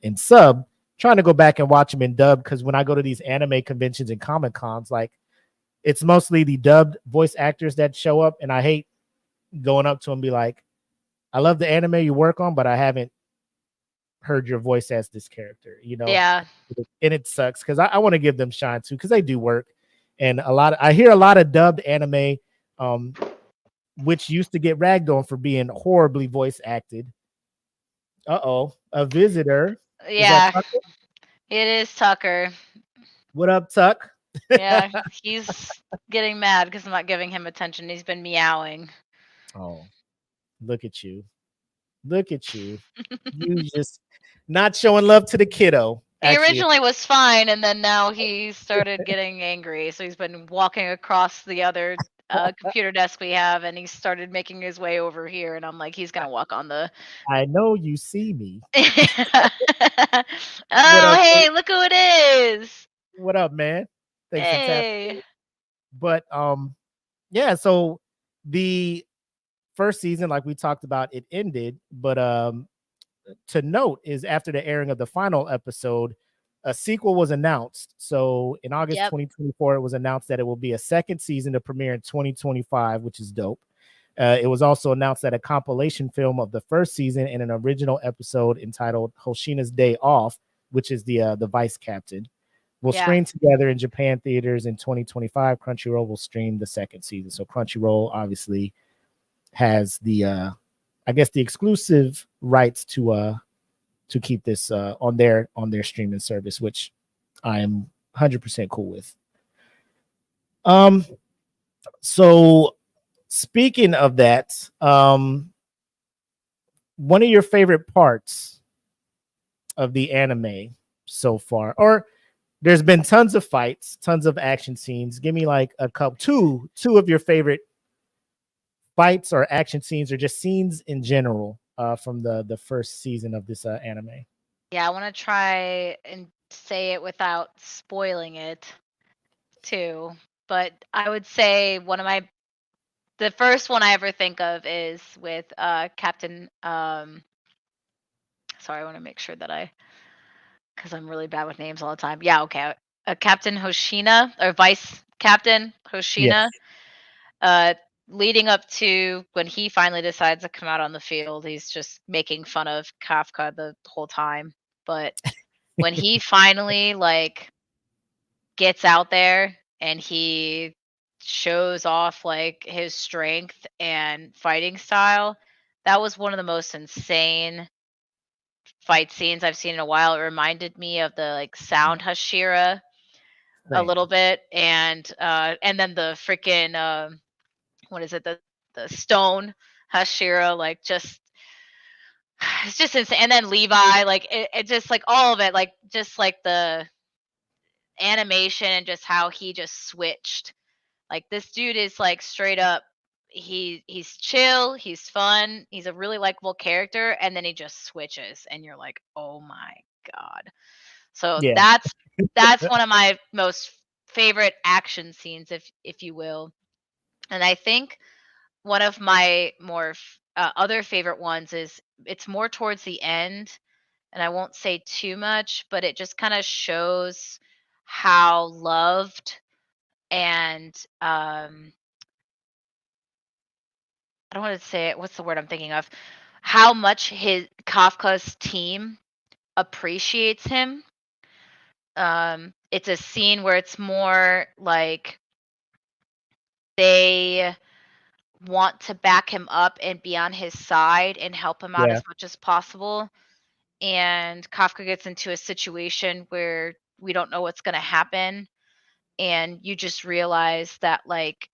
in sub, trying to go back and watch them in dub because when I go to these anime conventions and comic cons, like it's mostly the dubbed voice actors that show up, and I hate going up to them and be like, I love the anime you work on, but I haven't heard your voice as this character, Yeah. and it sucks because I want to give them shine too because they do work. And I hear a lot of dubbed anime, um, which used to get ragged on for being horribly voice acted. A visitor. Is that Yeah. Tucker? It is Tucker. What up, Tuck? Yeah, he's getting mad because I'm not giving him attention. He's been meowing. Oh, look at you. Look at you. You just not showing love to the kiddo. He Actually, originally was fine, and then now he started getting angry. So he's been walking across the other computer desk we have, and he started making his way over here. And I'm like, he's gonna walk on the. I know you see me. What Oh, up? hey, look who it is! What up, man? Thanks for tapping. Hey. But yeah. So the first season, like we talked about, it ended. But to note is after the airing of the final episode, a sequel was announced. So in August Yep. 2024, it was announced that it will be a second season to premiere in 2025, which is dope. It was also announced that a compilation film of the first season and an original episode entitled Hoshina's Day Off, which is the Vice Captain, will Yeah. screen together in Japan theaters in 2025. Crunchyroll will stream the second season. So Crunchyroll obviously has the I guess the exclusive rights to keep this on their streaming service, which I am 100% cool with. So speaking of that, one of your favorite parts of the anime so far, or there's been tons of fights, tons of action scenes. Give me like a couple, two of your favorite fights or action scenes, or just scenes in general from the first season of this anime. Yeah, I want to try and say it without spoiling it too. But I would say the first one I ever think of is with Captain sorry, I want to make sure that because I'm really bad with names all the time. Yeah, okay. Captain Hoshina or Vice Captain Hoshina. Yes. Leading up to when he finally decides to come out on the field, he's just making fun of Kafka the whole time. But when he finally like gets out there and he shows off like his strength and fighting style, that was one of the most insane fight scenes I've seen in a while. It reminded me of the like Sound Hashira a Same. little bit, and then the freaking what is it, the stone Hashira, like just it's just insane. And then Levi, like it just like all of it, like just like the animation and just how he just switched. Like this dude is like straight up he's chill, he's fun, he's a really likable character, and then he just switches and you're like, "Oh my god." So Yeah. that's one of my most favorite action scenes, if you will. And I think one of my more other favorite ones is it's more towards the end, and I won't say too much, but it just kind of shows how loved and I don't want to say it. What's the word I'm thinking of? How much his Kafka's team appreciates him. It's a scene where it's more like they want to back him up and be on his side and help him out Yeah. as much as possible. And Kafka gets into a situation where we don't know what's going to happen. And you just realize that, like,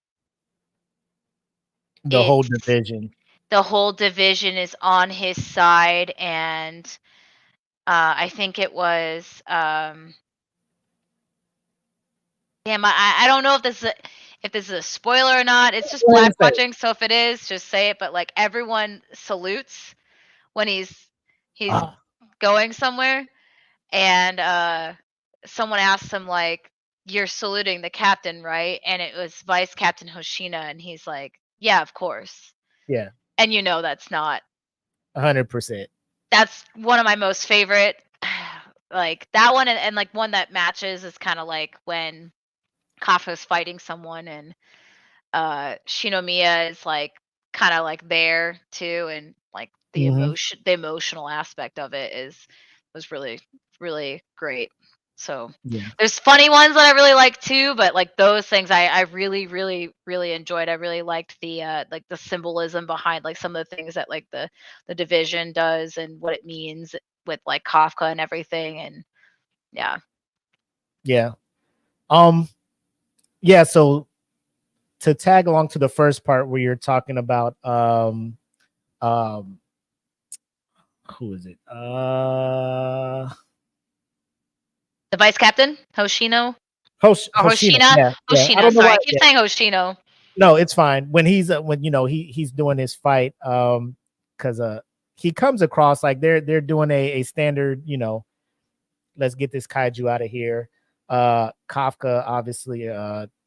The whole it's division. the whole division is on his side. And I think it was, damn, I don't know if this is a spoiler or not. It's just Go ahead black and say it. watching, so if it is, just say it. But like everyone salutes when he's Ah, going somewhere, and someone asks him like, "You're saluting the captain, right?" And it was Vice Captain Hoshina, and he's like, "Yeah, of course." yeah, And you know that's not. 100%. That's one of my most favorite. Like that one, and like one that matches is kind of like when Kafka's fighting someone, and Shinomiya is like kind of like there too, and like Hmm. the emotional aspect of it was really really great. So Yeah. there's funny ones that I really like too, but like those things I really really really enjoyed. I really liked the like the symbolism behind like some of the things that like the division does and what it means with like Kafka and everything. And yeah. Yeah. Um. Yeah. So to tag along to the first part where you're talking about um who is it? The vice captain Hoshino or Hoshina. Hoshina. Yeah. Yeah. I Hoshina, don't know sorry, why. I keep Yeah. saying Hoshino. No, it's fine. When he's when he's doing his fight, because he comes across like they're doing a standard, let's get this kaiju out of here. Kafka obviously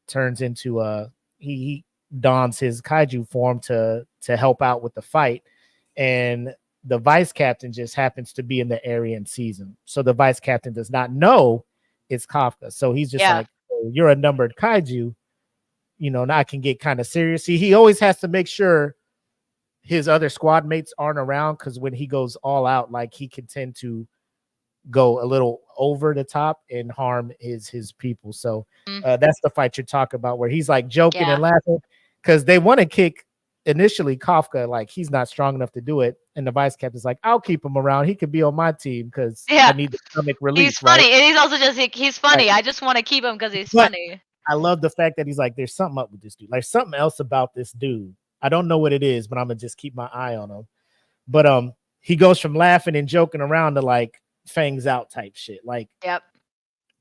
turns into he dons his kaiju form to help out with the fight, and the vice captain just happens to be in the area and sees him. So the vice captain does not know it's Kafka. So he's just like, oh, you're a numbered kaiju. You know, now I can get kind of serious. He always has to make sure his other squad mates aren't around, because when he goes all out, like he can tend to go a little over the top and harm his people. So that's the fight you're talking about, where he's like joking and laughing, because they want to kick initially Kafka, like he's not strong enough to do it, and the vice captain's like, I'll keep him around, he could be on my team because I need the comic relief. He's funny, and he's also just he's funny. I just want to keep him because he's funny. I love the fact that he's like, there's something up with this dude, like something else about this dude. I don't know what it is, but I'm gonna just keep my eye on him. But he goes from laughing and joking around to like fangs out type shit, like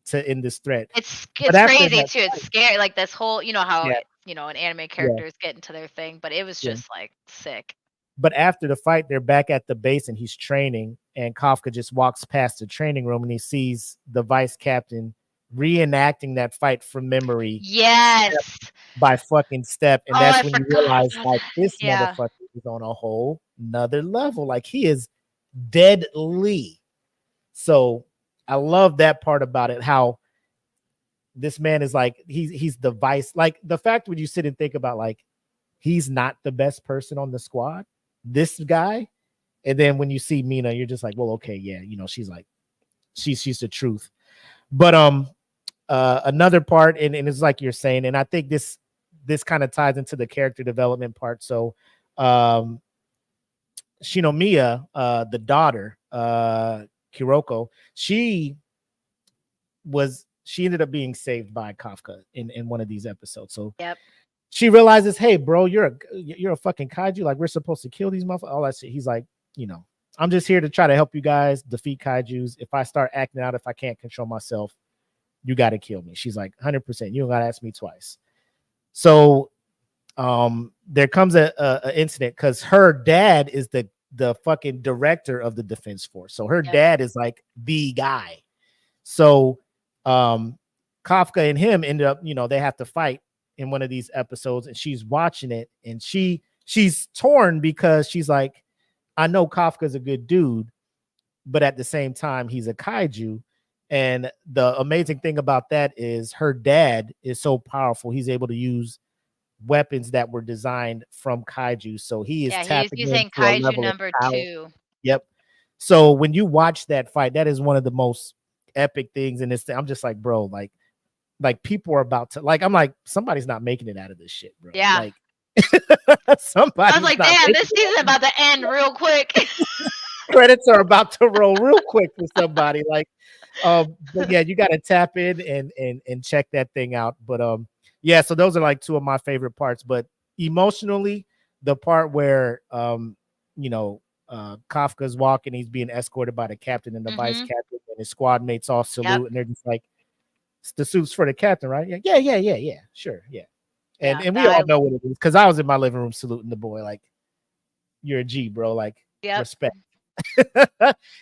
to end this threat. It's crazy too. It's scary, like this whole, you know how you know, an anime characters get into their thing, but it was just like sick. But after the fight, they're back at the base and he's training, and Kafka just walks past the training room and he sees the vice captain reenacting that fight from memory. Yes. Step by fucking step. And that's when you realize like this motherfucker is on a whole nother level. Like he is deadly. So I love that part about it, how this man is like, he's the vice. Like the fact when you sit and think about like, he's not the best person on the squad, this guy. And then when you see Mina, you're just like, well, okay, yeah, you know, she's like, she's the truth. But another part, and it's like you're saying, and I think this kind of ties into the character development part. So Shinomiya, the daughter, Kiroko, she ended up being saved by Kafka in one of these episodes. So she realizes, hey, bro, you're a fucking kaiju. Like, we're supposed to kill these motherfuckers. All that shit. He's like, you know, I'm just here to try to help you guys defeat kaijus. If I start acting out, if I can't control myself, you got to kill me. She's like, 100%. You don't got to ask me twice. So there comes a incident, because her dad is the fucking director of the defense force. So her dad is like the guy. So Kafka and him ended up, you know, they have to fight in one of these episodes, and she's watching it, and she's torn, because she's like, I know Kafka's a good dude, but at the same time, he's a kaiju. And the amazing thing about that is her dad is so powerful. He's able to use weapons that were designed from kaiju. So he is tapping using into a Kaiju level number of power. 2. Yep. So when you watch that fight, that is one of the most epic things in this thing. I'm just like, bro, like people are about to, like, I'm like, somebody's not making it out of this shit, bro. Yeah. Like somebody. I was like, damn, this season's about to end real quick. Credits are about to roll real quick for somebody. Like, but yeah, you got to tap in and check that thing out. But yeah, so those are like two of my favorite parts. But emotionally, the part where you know, Kafka's walking, he's being escorted by the captain and the vice captain, and his squad mates all salute, and they're just like, the suit's for the captain, right? Yeah, sure, yeah. And we all know what it is, because I was in my living room saluting the boy, like, you're a G, bro, like, respect.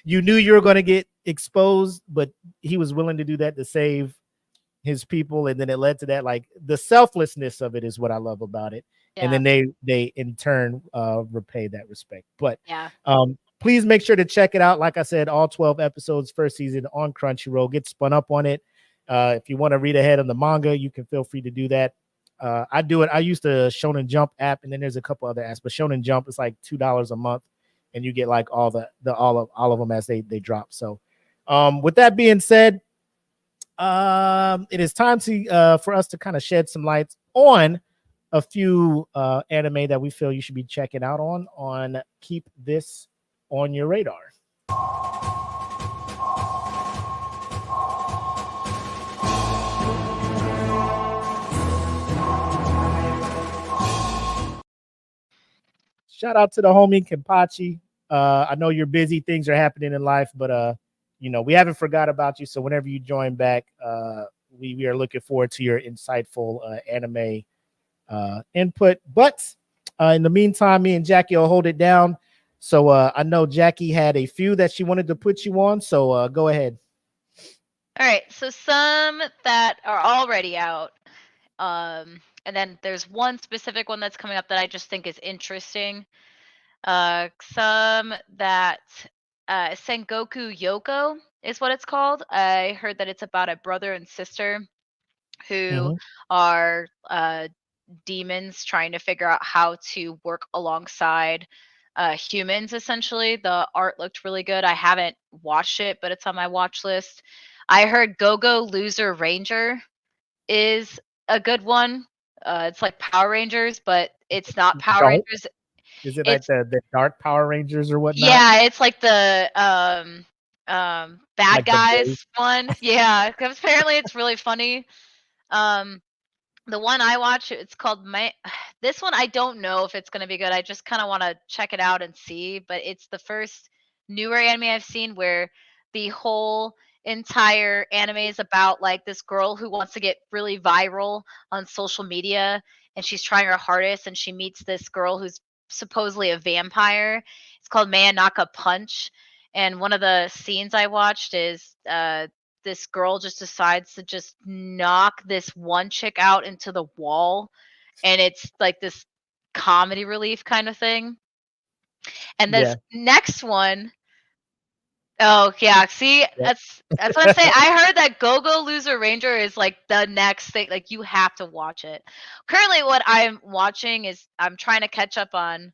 You knew you were going to get exposed, but he was willing to do that to save his people, and then it led to that. Like, the selflessness of it is what I love about it. And then they in turn repay that respect. But please make sure to check it out. Like I said, all 12 episodes, first season on Crunchyroll. Get spun up on it. If you want to read ahead on the manga, you can feel free to do that. I do it. I use the Shonen Jump app, and then there's a couple other apps, but Shonen Jump is like $2 a month, and you get like all of them as they drop. So with that being said, it is time to for us to kind of shed some light on a few anime that we feel you should be checking out on Keep This on Your Radar. Shout out to the homie Kenpachi. I know you're busy, things are happening in life, but you know, we haven't forgot about you. So whenever you join back, we are looking forward to your insightful anime input. But in the meantime, me and Jackie will hold it down. So I know Jackie had a few that she wanted to put you on. So go ahead. All right. So some that are already out. And then there's one specific one that's coming up that I just think is interesting. Some that Sengoku Yoko is what it's called. I heard that it's about a brother and sister who Mhm. are demons trying to figure out how to work alongside humans. Essentially, the art looked really good. I haven't watched it, but it's on my watch list. I heard Go Go Loser Ranger is a good one. It's like Power Rangers, but it's not Power Dark? Rangers. Is it like It's the Dark Power Rangers or whatnot? Yeah, it's like the bad Like the boys? guys one. Yeah, because apparently it's really funny. Um, the one I watch, it's called My. This one I don't know if it's gonna be good. I just kind of want to check it out and see. But it's the first newer anime I've seen where the whole entire anime is about like this girl who wants to get really viral on social media, and she's trying her hardest, and she meets this girl who's supposedly a vampire. It's called Man Knock a Punch, and one of the scenes I watched is this girl just decides to just knock this one chick out into the wall, and it's like this comedy relief kind of thing. And this Yeah. next one, oh yeah, see, Yeah. that's what I'm saying. I heard that Go Go Loser Ranger is like the next thing. Like you have to watch it. Currently, what I'm watching is I'm trying to catch up on.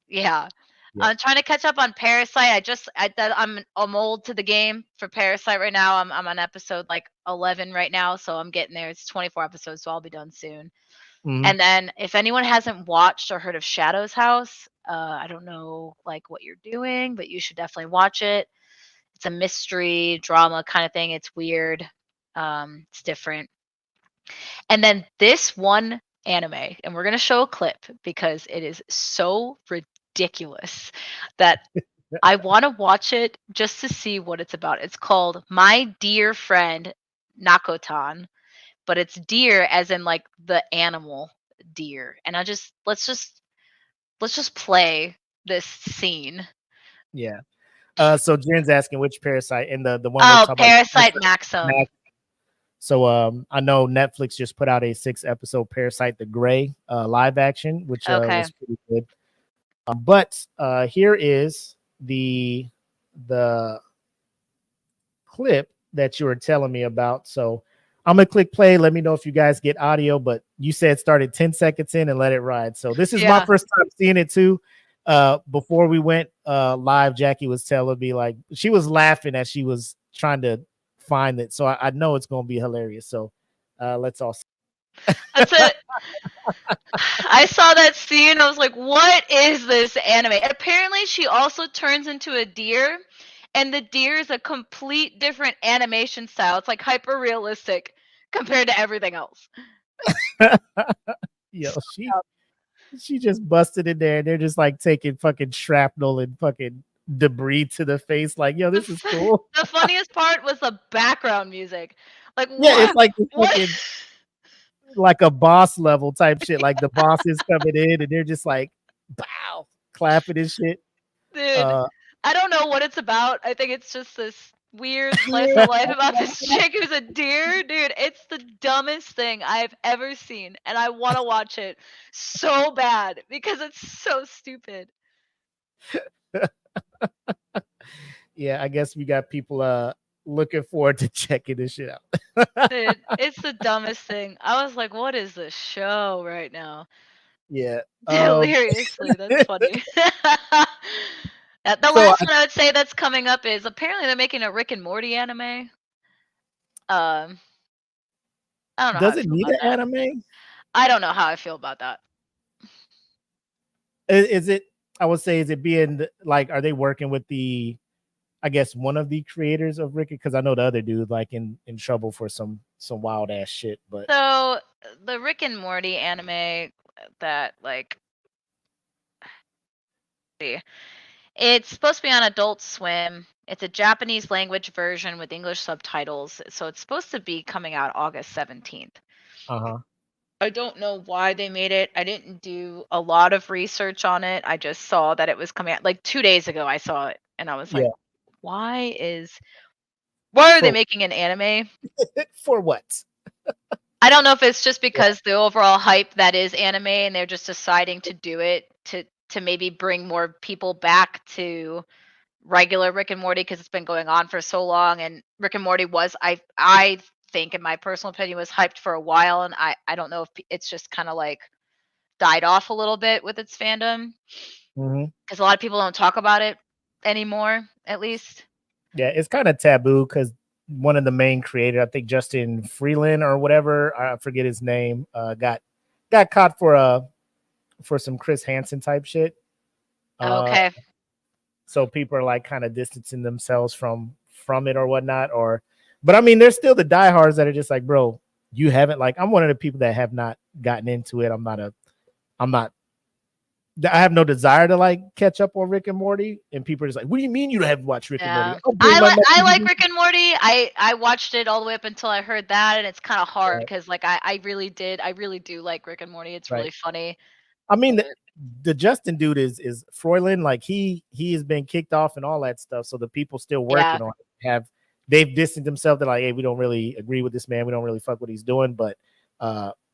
Yeah, Yeah. I'm trying to catch up on Parasite. I'm old to the game for Parasite right now. I'm on episode like 11 right now, so I'm getting there. It's 24 episodes, so I'll be done soon. Mhm. And then if anyone hasn't watched or heard of Shadow's House, I don't know like what you're doing, but you should definitely watch it. It's a mystery drama kind of thing. It's weird. It's different. And then this one anime, and we're going to show a clip because it is so ridiculous that I want to watch it just to see what it's about. It's called My Dear Friend Nakotan, but it's deer as in like the animal deer. And let's just play this scene. Yeah. So Jen's asking which Parasite, and the one we're Oh, talking about. Parasite Parasite Maxim. Max. So I know Netflix just put out a 6-episode Parasite the Gray live action, which Okay. was pretty good. But here is the clip that you were telling me about. So I'm gonna click play. Let me know if you guys get audio. But you said started 10 seconds in and let it ride. So this is my Yeah. first time seeing it too. Before we went live, Jackie was telling me like she was laughing as she was trying to find it. So I know it's gonna be hilarious. So let's all. That's it. I saw that scene. I was like, what is this anime? Apparently, she also turns into a deer, and the deer is a complete different animation style. It's like hyper realistic compared to everything else. Yo, she just busted in there, and they're just like taking fucking shrapnel and fucking debris to the face. Like, yo, this is cool. The funniest part was the background music. Like, Yeah, it's what? like this What? fucking like a boss level type shit. Like the boss is coming in and they're just like, bow, clapping and shit. Dude, Uh, I don't know what it's about. I think it's just this weird slice of life about this chick who's a deer. Dude, it's the dumbest thing I've ever seen. And I want to watch it so bad because it's so stupid. yeah, I guess we got people looking forward to checking this shit out. Dude, it's the dumbest thing. I was like, what is this show right now? Yeah. Hilariously, that's funny. The So last one I would say that's coming up is apparently they're making a Rick and Morty anime. Um, I don't know how does I it feel need about an that. anime? I don't know how I feel about that. Is it? I would say, is it being like, are they working with the? I guess one of the creators of Rick, because I know the other dude like in trouble for some wild ass shit. But So the Rick and Morty anime that like see, it's supposed to be on Adult Swim. It's a Japanese language version with English subtitles. So it's supposed to be coming out August 17th. uh-huh. I don't know why they made it. I didn't do a lot of research on it. I just saw that it was coming out like 2 days ago. I saw it and I was like, Yeah. why are they For making an anime? for what? I don't know if it's just Yeah. because the overall hype that is anime and they're just deciding to do it to to maybe bring more people back to regular Rick and Morty because it's been going on for so long. And Rick and Morty was, I think, in my personal opinion, was hyped for a while, and I don't know if it's just kind of like died off a little bit with its fandom because a lot of people don't talk about it anymore, at least. Yeah, it's kind of taboo because one of the main creators, I think Justin Freeland or whatever, I forget his name, got caught for some Chris Hansen type shit. Okay. So people are like kind of distancing themselves from it or whatnot. But I mean, there's still the diehards that are just like, bro, you haven't, like, I'm one of the people that have not gotten into it. I have no desire to like catch up on Rick and Morty, and people are just like, "What do you mean you haven't watched Rick and Morty?" I like Rick and Morty. I watched it all the way up until I heard that, and it's kind of hard because like I really do like Rick and Morty. It's really funny. I mean, the Justin dude is Froyland. Like he has been kicked off and all that stuff. So the people still working on it they've distanced themselves. They're like, hey, we don't really agree with this man. We don't really fuck what he's doing, but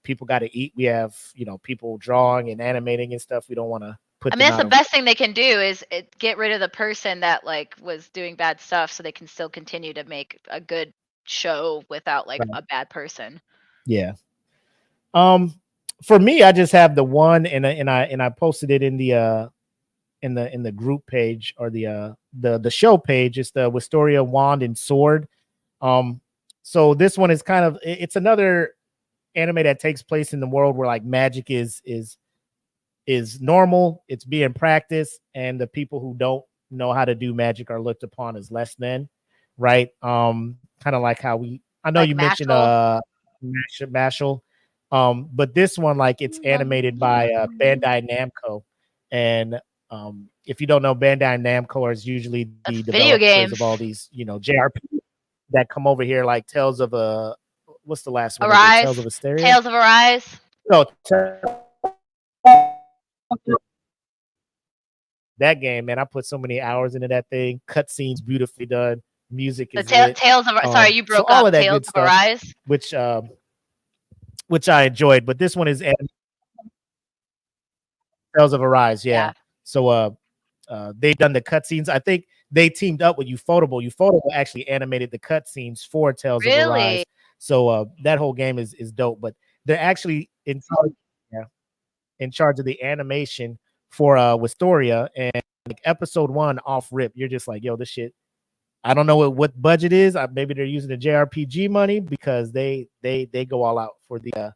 people got to eat. We have, people drawing and animating and stuff. We don't want to put. I mean, that's the best thing they can do is get rid of the person that like was doing bad stuff, so they can still continue to make a good show without like a bad person. Yeah. For me, I just have the one, and I posted it in the group page or the show page. It's the Wisteria Wand and Sword. So this one is kind of, it's another anime that takes place in the world where like magic is normal, it's being practiced, and the people who don't know how to do magic are looked upon as less than, right? Kind of like how I know like you mentioned Mashal. But this one, like, it's animated by Bandai Namco, and if you don't know, Bandai Namco is usually the developers of all these, JRPGs that come over here, like Tales of what's the last one? Tales of Asteria. Tales of Arise. No, that game, man, I put so many hours into that thing. Cutscenes beautifully done. Music is Tales of sorry, you broke up. All of that Tales good stuff, Arise, which I enjoyed, but this one is Tales of Arise, yeah. So they've done the cutscenes. I think they teamed up with Ufotable. Ufotable actually animated the cutscenes for Tales of Arise. So that whole game is dope. But they're actually in charge of the animation for Wisteria, and like episode 1 off rip, you're just like, yo, this shit. I don't know what budget is. Maybe they're using the JRPG money because they go all out for the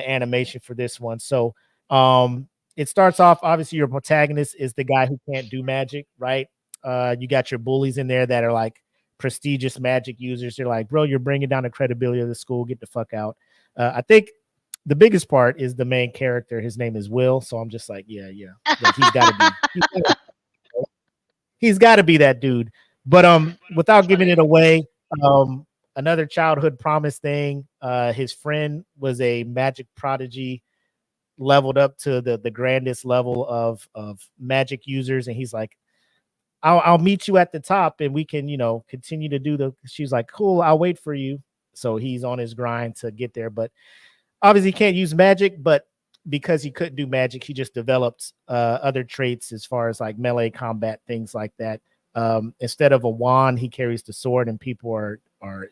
animation for this one. So it starts off, obviously your protagonist is the guy who can't do magic, right? You got your bullies in there that are like prestigious magic users. They're like, bro, you're bringing down the credibility of the school. Get the fuck out. I think the biggest part is the main character. His name is Will. So I'm just like, yeah, he's got to be that dude. But without giving it away, another childhood promise thing. His friend was a magic prodigy, leveled up to the grandest level of magic users, and he's like, I'll meet you at the top, and we can continue to do she's like, cool, I'll wait for you. So he's on his grind to get there, but obviously he can't use magic. But because he couldn't do magic, he just developed other traits as far as like melee combat, things like that. Instead of a wand, he carries the sword, and people are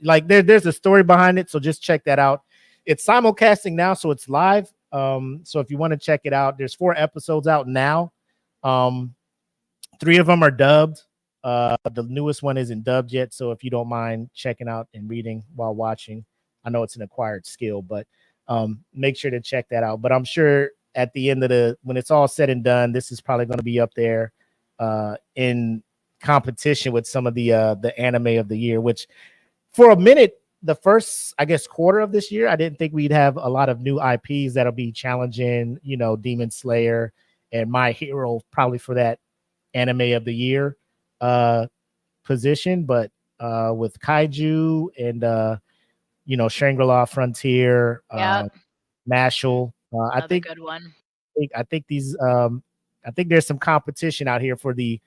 like, there's a story behind it. So just check that out. It's simulcasting now, so it's live. So if you want to check it out, there's 4 episodes out now. 3 of them are dubbed. The newest one isn't dubbed yet. So if you don't mind checking out and reading while watching, I know it's an acquired skill, but make sure to check that out. But I'm sure at the end of when it's all said and done, this is probably going to be up there in competition with some of the anime of the year, which for a minute, the first, I guess, quarter of this year, I didn't think we'd have a lot of new IPs that'll be challenging, Demon Slayer and My Hero probably for that anime of the year position. But with Kaiju and Shangri-La Frontier, Mashal, I think good one. I think these I think there's some competition out here for the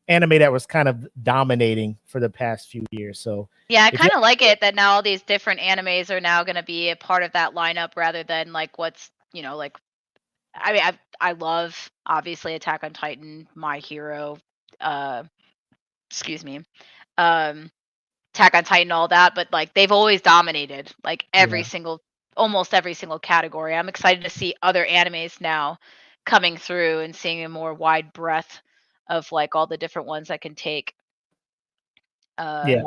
anime that was kind of dominating for the past few years. So yeah, I kind of like it that now all these different animes are now going to be a part of that lineup rather than like what's like I mean, I love obviously Attack on Titan, My Hero, uh, excuse me, um, Attack on Titan, all that, but like they've always dominated like Yeah. almost every single category. I'm excited to see other animes now coming through and seeing a more wide breadth of like all the different ones that can take uh Yeah.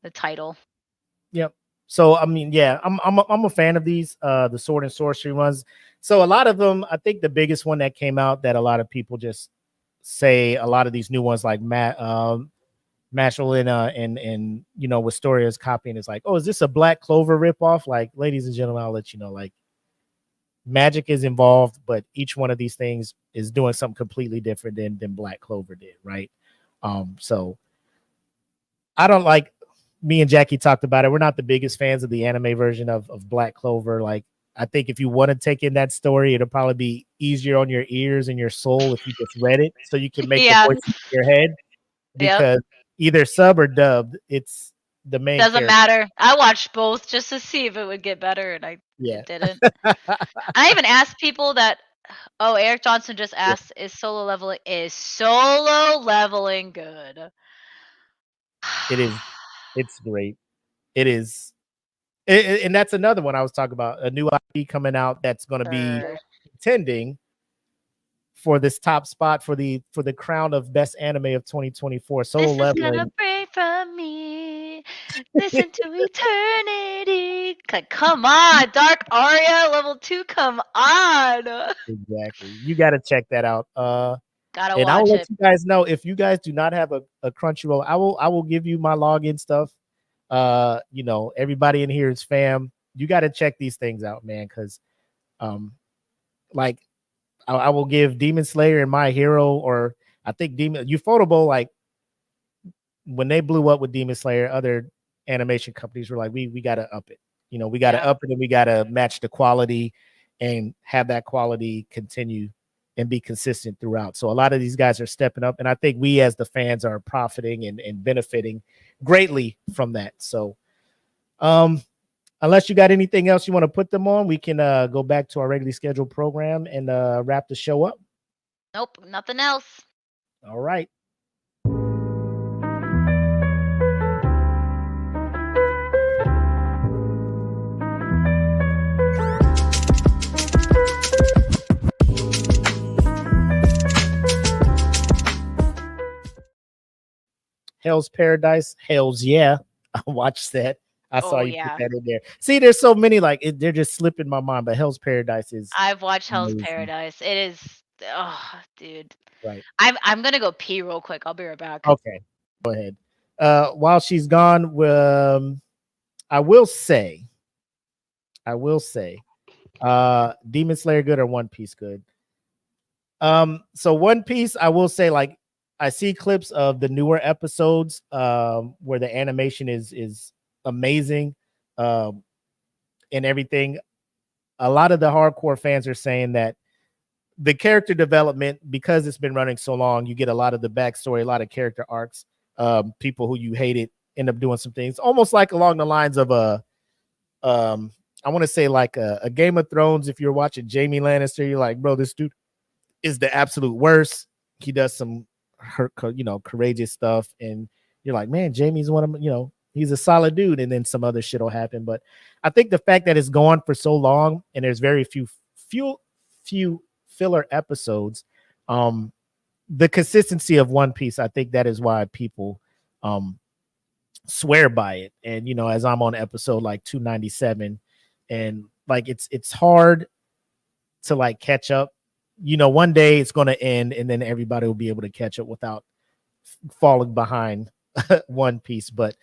the title. Yep. So I mean, yeah, I'm a fan of these the sword and sorcery ones. So a lot of them, I think the biggest one that came out that a lot of people just say a lot of these new ones like Mashal and Wistoria is copying is like, oh, is this a Black Clover ripoff? Like, ladies and gentlemen, I'll let you know, like magic is involved, but each one of these things is doing something completely different than Black Clover did, right? So I don't like me and Jackie talked about it. We're not the biggest fans of the anime version of Black Clover. Like, I think if you want to take in that story, it'll probably be easier on your ears and your soul if you just read it so you can make the Yeah, voice in your head yep. because either sub or dubbed, it's the main Doesn't character. matter. I watched both just to see if it would get better, and Yeah. it didn't. I even asked people that. Oh, Eric Johnson just Yeah. asked, is solo leveling good?" It is. It's great. It is. And that's another one I was talking about. A new IP coming out that's going to be Sure. contending for this top spot for the crown of best anime of 2024. Solo This is gonna leveling. break from me. Listen to eternity. Come on, Dark Aria level 2. Come on. Exactly. You got to check that out. Gotta And I will watch let it. you guys know if you guys do not have a Crunchyroll, I will give you my login stuff. Everybody in here is fam. You got to check these things out, man, because like I will give Demon Slayer and My Hero, or I think Ufotable, like when they blew up with Demon Slayer, other animation companies were like, we gotta up it. We gotta Yeah. up it and we gotta match the quality and have that quality continue and be consistent throughout. So a lot of these guys are stepping up, and I think we as the fans are profiting and benefiting greatly from that. So unless you got anything else you want to put them on, we can go back to our regularly scheduled program and wrap the show up. Nope, nothing else. All right. Hell's Paradise. Hell's yeah. I watched that. I saw Oh you put yeah. that in there. See, there's so many they're just slipping my mind, but Hell's Paradise is I've watched Hell's amazing. Paradise. It is, oh dude. Right. I'm gonna go pee real quick. I'll be right back. Okay. Go ahead. While she's gone, I will say, Demon Slayer good or One Piece good? So One Piece, I will say, like, I see clips of the newer episodes where the animation is amazing and everything. A lot of the hardcore fans are saying that the character development, because it's been running so long, you get a lot of the backstory, a lot of character arcs. People who you hated end up doing some things, almost like along the lines of I want to say like a Game of Thrones. If you're watching Jamie Lannister, you're like, bro, this dude is the absolute worst. He does some courageous stuff, and you're like, man, Jamie's one of he's a solid dude, and then some other shit will happen. But I think the fact that it's gone for so long and there's very few filler episodes, the consistency of One Piece, I think that is why people swear by it. And as I'm on episode like 297, and like it's hard to like catch up. One day it's going to end, and then everybody will be able to catch up without falling behind One Piece. But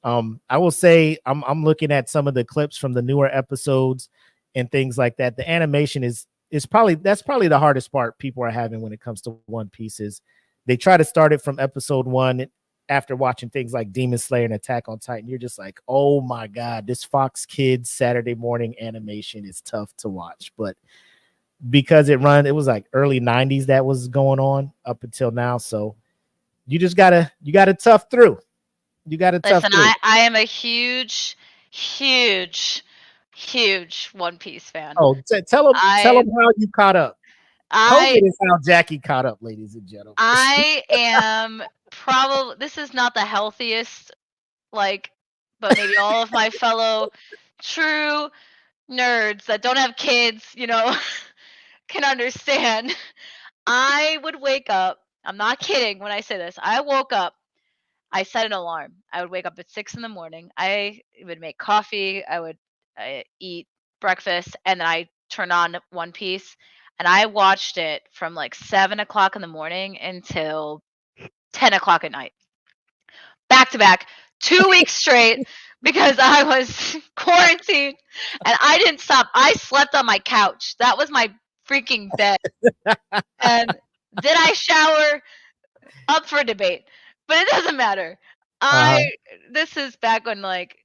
I will say I'm looking at some of the clips from the newer episodes and things like that. The animation is probably the hardest part people are having when it comes to One Piece. Is they try to start it from episode 1 after watching things like Demon Slayer and Attack on Titan. You're just like, oh my god, this Fox Kids Saturday morning animation is tough to watch. But because it was like early 90s that was going on up until now, so you gotta tough through. Listen, I am a huge, huge, huge One Piece fan. Oh, tell them I how you caught up. COVID is how Jackie caught up, ladies and gentlemen. I am probably, this is not the healthiest, like, but maybe all of my fellow true nerds that don't have kids, you know, can understand. I would wake up. I'm not kidding when I say this. I woke up. I set an alarm. I would wake up at 6 in the morning. I would make coffee. I would eat breakfast, and then I turn on One Piece. And I watched it from like 7 o'clock in the morning until 10 o'clock at night, back to back, 2 weeks straight, because I was quarantined and I didn't stop. I slept on my couch. That was my freaking bed. And did I shower? Up for debate, but it doesn't matter. This is back when like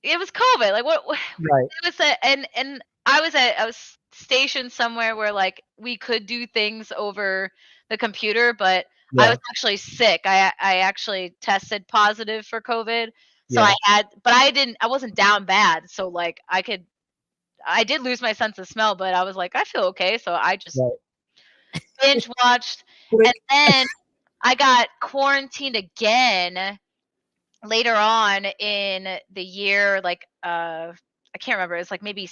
it was COVID. Like what Right. it was and I was stationed somewhere where like we could do things over the computer, but I was actually sick. I actually tested positive for COVID. So I wasn't down bad. So like I did lose my sense of smell, but I was like, I feel okay. So I just binge watched, and then I got quarantined again later on in the year, like I can't remember. It's like maybe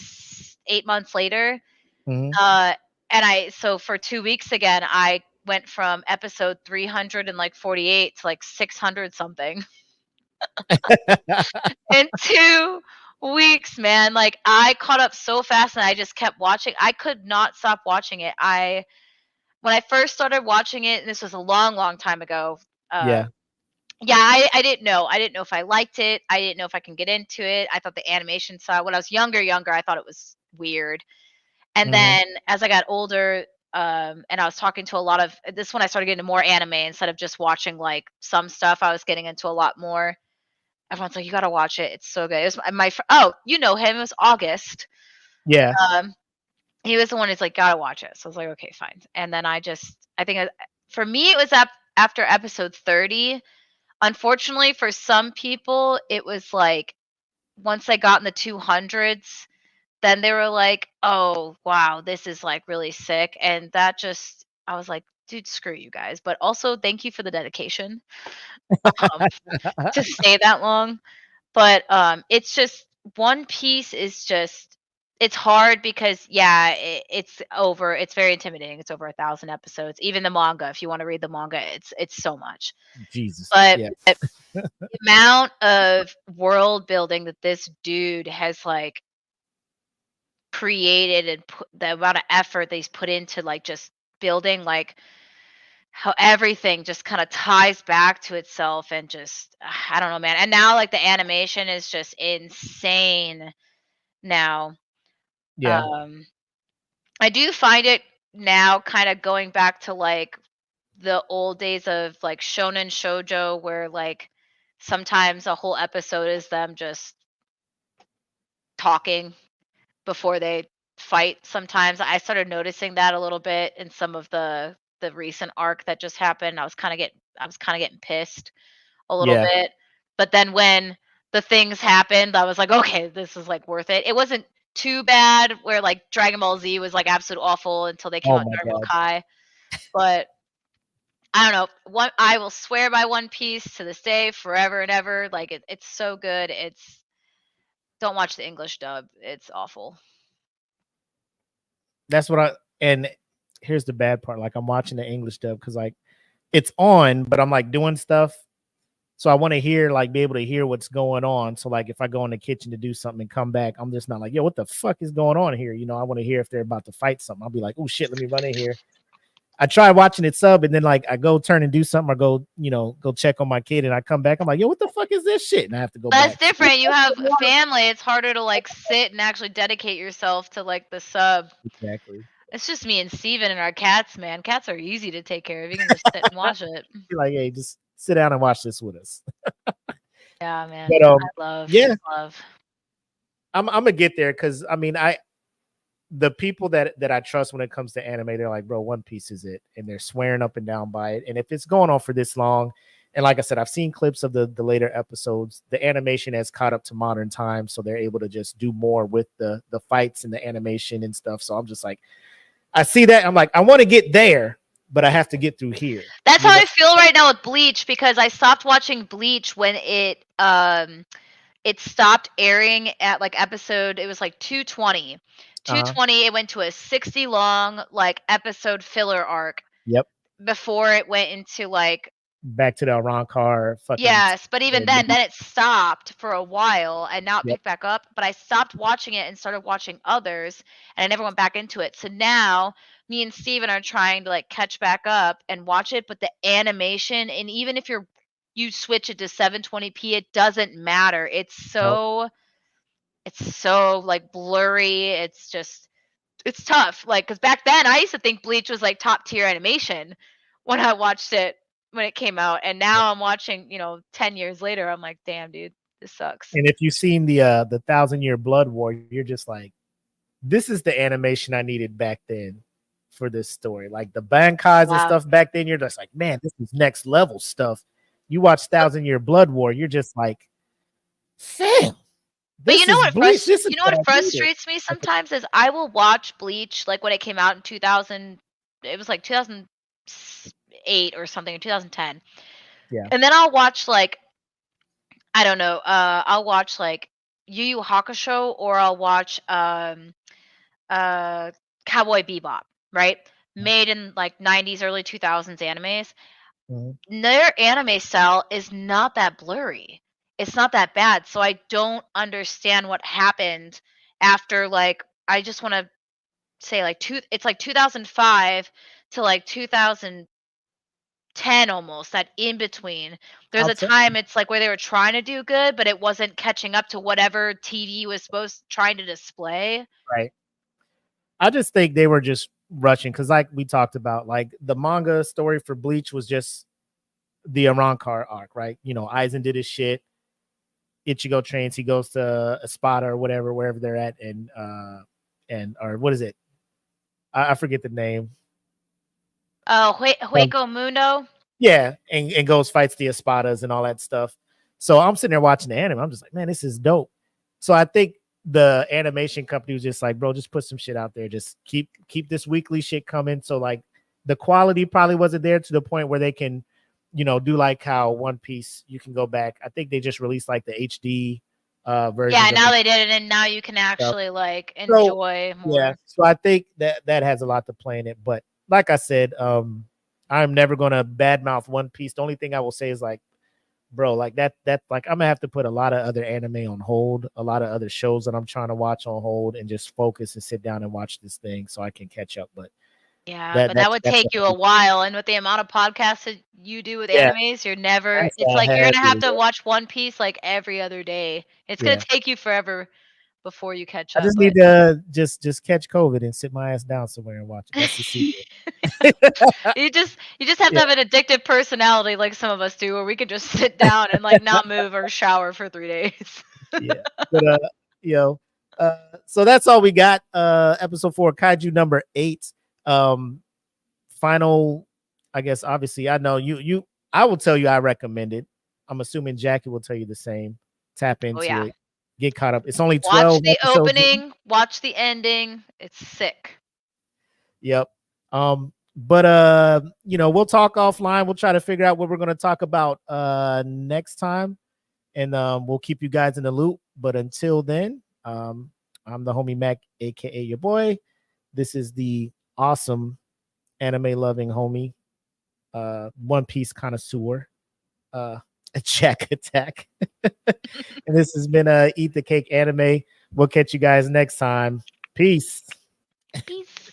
8 months later. And so for 2 weeks again, I went from episode 348 to like 600 something in 2 weeks, man. Like I caught up so fast, and I just kept watching. I could not stop watching it. When I first started watching it, and this was a long, long time ago. I didn't know. I didn't know if I liked it. I didn't know if I can get into it. I thought the animation style, when I was younger, I thought it was weird. And then as I got older, and I was talking to a lot of this, when I started getting into more anime instead of just watching like some stuff, I was getting into a lot more. Everyone's like, you got to watch it. It's so good. It was you know him. It was August. Yeah. He was the one who's like, gotta watch it. So I was like, okay, fine. And then I think for me, it was after episode 30. Unfortunately, for some people, it was like once they got in the 200s, then they were like, "Oh, wow, this is like really sick." And I was like, "Dude, screw you guys." But also, thank you for the dedication to stay that long. But it's just One Piece is just it's hard because it's very intimidating. It's over 1,000 episodes. Even the manga, if you want to read the manga, it's so much. Jesus. But the amount of world building that this dude has like created, and the amount of effort that he's put into like just building, like how everything just kind of ties back to itself, and just I don't know, man. And now like the animation is just insane now. I do find it now kind of going back to like the old days of like shonen shoujo, where like sometimes a whole episode is them just talking before they fight. Sometimes I started noticing that a little bit in some of the recent arc that just happened. I was kind of getting pissed a little bit. But then when the things happened, I was like, okay, this is like worth it. It wasn't too bad where like Dragon Ball Z was like absolute awful until they came out Dragon Ball Kai. But I don't know. I will swear by One Piece to this day, forever and ever. Like it's so good. Don't watch the English dub. It's awful. That's what and here's the bad part. Like I'm watching the English dub because like it's on, but I'm like doing stuff. So I want to be able to hear what's going on. So like if I go in the kitchen to do something and come back, I'm just not like, yo, what the fuck is going on here? You know, I want to hear if they're about to fight something. I'll be like, oh shit, let me run in here. I try watching it sub, and then like I go turn and do something, or go check on my kid, and I come back. I'm like, yo, what the fuck is this shit? And I have to go back. That's different. You have a family. It's harder to like sit and actually dedicate yourself to like the sub. Exactly. It's just me and Steven and our cats, man. Cats are easy to take care of. You can just sit and watch it. You're like, hey, just sit down and watch this with us. Yeah, man. But, love. I'm gonna get there because I mean the people that I trust when it comes to anime, they're like, bro, One Piece is it, and they're swearing up and down by it. And if it's going on for this long, and like I said, I've seen clips of the later episodes, the animation has caught up to modern times, so they're able to just do more with the fights and the animation and stuff. So I'm just like, I see that. I'm like, I want to get there, but I have to get through here. That's how I feel right now with Bleach, because I stopped watching Bleach when it stopped airing at like episode, it was like 220. 220, it went to a 60 long like episode filler arc. Yep. Before it went into like back to the Arankar fucking. Yes, but even then it stopped for a while and now it Yep. picked back up. But I stopped watching it and started watching others, and I never went back into it. So now me and Steven are trying to like catch back up and watch it, but the animation, and even if you switch it to 720p, it doesn't matter. It's so like blurry. It's tough. Like, because back then I used to think Bleach was like top tier animation when I watched it when it came out, and now I'm watching 10 years later, I'm like, damn dude, this sucks. And if you've seen the 1,000-Year Blood War, you're just like, this is the animation I needed back then for this story. Like the Bankais and stuff back then, you're just like, man, this is next level stuff. You watch 1,000-Year Blood War, you're just like, fam. But you know what frustrates me sometimes is I will watch Bleach like when it came out in 2000. It was like 2008 or something, in 2010. Yeah. And then I'll watch like, I don't know, I'll watch like Yu Yu Hakusho, or I'll watch Cowboy Bebop, right? Made in like 90s, early 2000s animes. Mm-hmm. Their anime style is not that blurry. It's not that bad. So I don't understand what happened after, like, I just want to say like it's like 2005 to like 2010, almost that in between. There's a time it's like where they were trying to do good, but it wasn't catching up to whatever TV was trying to display. Right. I just think they were just rushing, because like we talked about, like the manga story for Bleach was just the Arankar arc, right? Aizen did his shit. Ichigo trains, he goes to Espada or whatever, wherever they're at, and or what is it? I forget the name. Hueco Mundo. Yeah, and goes fights the Espadas and all that stuff. So I'm sitting there watching the anime. I'm just like, man, this is dope. So I think the animation company was just like, bro, just put some shit out there. Just keep this weekly shit coming. So like the quality probably wasn't there to the point where they can, do like how One Piece, you can go back. I think they just released like the HD version. Yeah, now they did it, and now you can actually like enjoy more. Yeah, so I think that has a lot to play in it. But like I said, I'm never gonna badmouth One Piece. The only thing I will say is like, bro, like that like I'm gonna have to put a lot of other anime on hold, a lot of other shows that I'm trying to watch on hold, and just focus and sit down and watch this thing so I can catch up. But yeah, that would take you a while, and with the amount of podcasts that you do with animes, you're never. It's like you're gonna have to watch One Piece like every other day. It's gonna take you forever before you catch up. I just need to just catch COVID and sit my ass down somewhere and watch it. That's the secret. you just have to have an addictive personality like some of us do, where we could just sit down and like not move or shower for 3 days. Yeah, but so that's all we got. Episode 4, Kaiju number 8. Final, I guess. Obviously, I know you. I will tell you I recommend it. I'm assuming Jackie will tell you the same. Tap into it. Get caught up. It's only 12. Watch the opening, watch the ending. It's sick. Yep. But we'll talk offline. We'll try to figure out what we're going to talk about next time, and we'll keep you guys in the loop. But until then, I'm the homie Mac, aka your boy. This is the awesome anime loving homie, One Piece connoisseur, Jack Attack. And this has been Eat the Cake Anime. We'll catch you guys next time. Peace. Peace.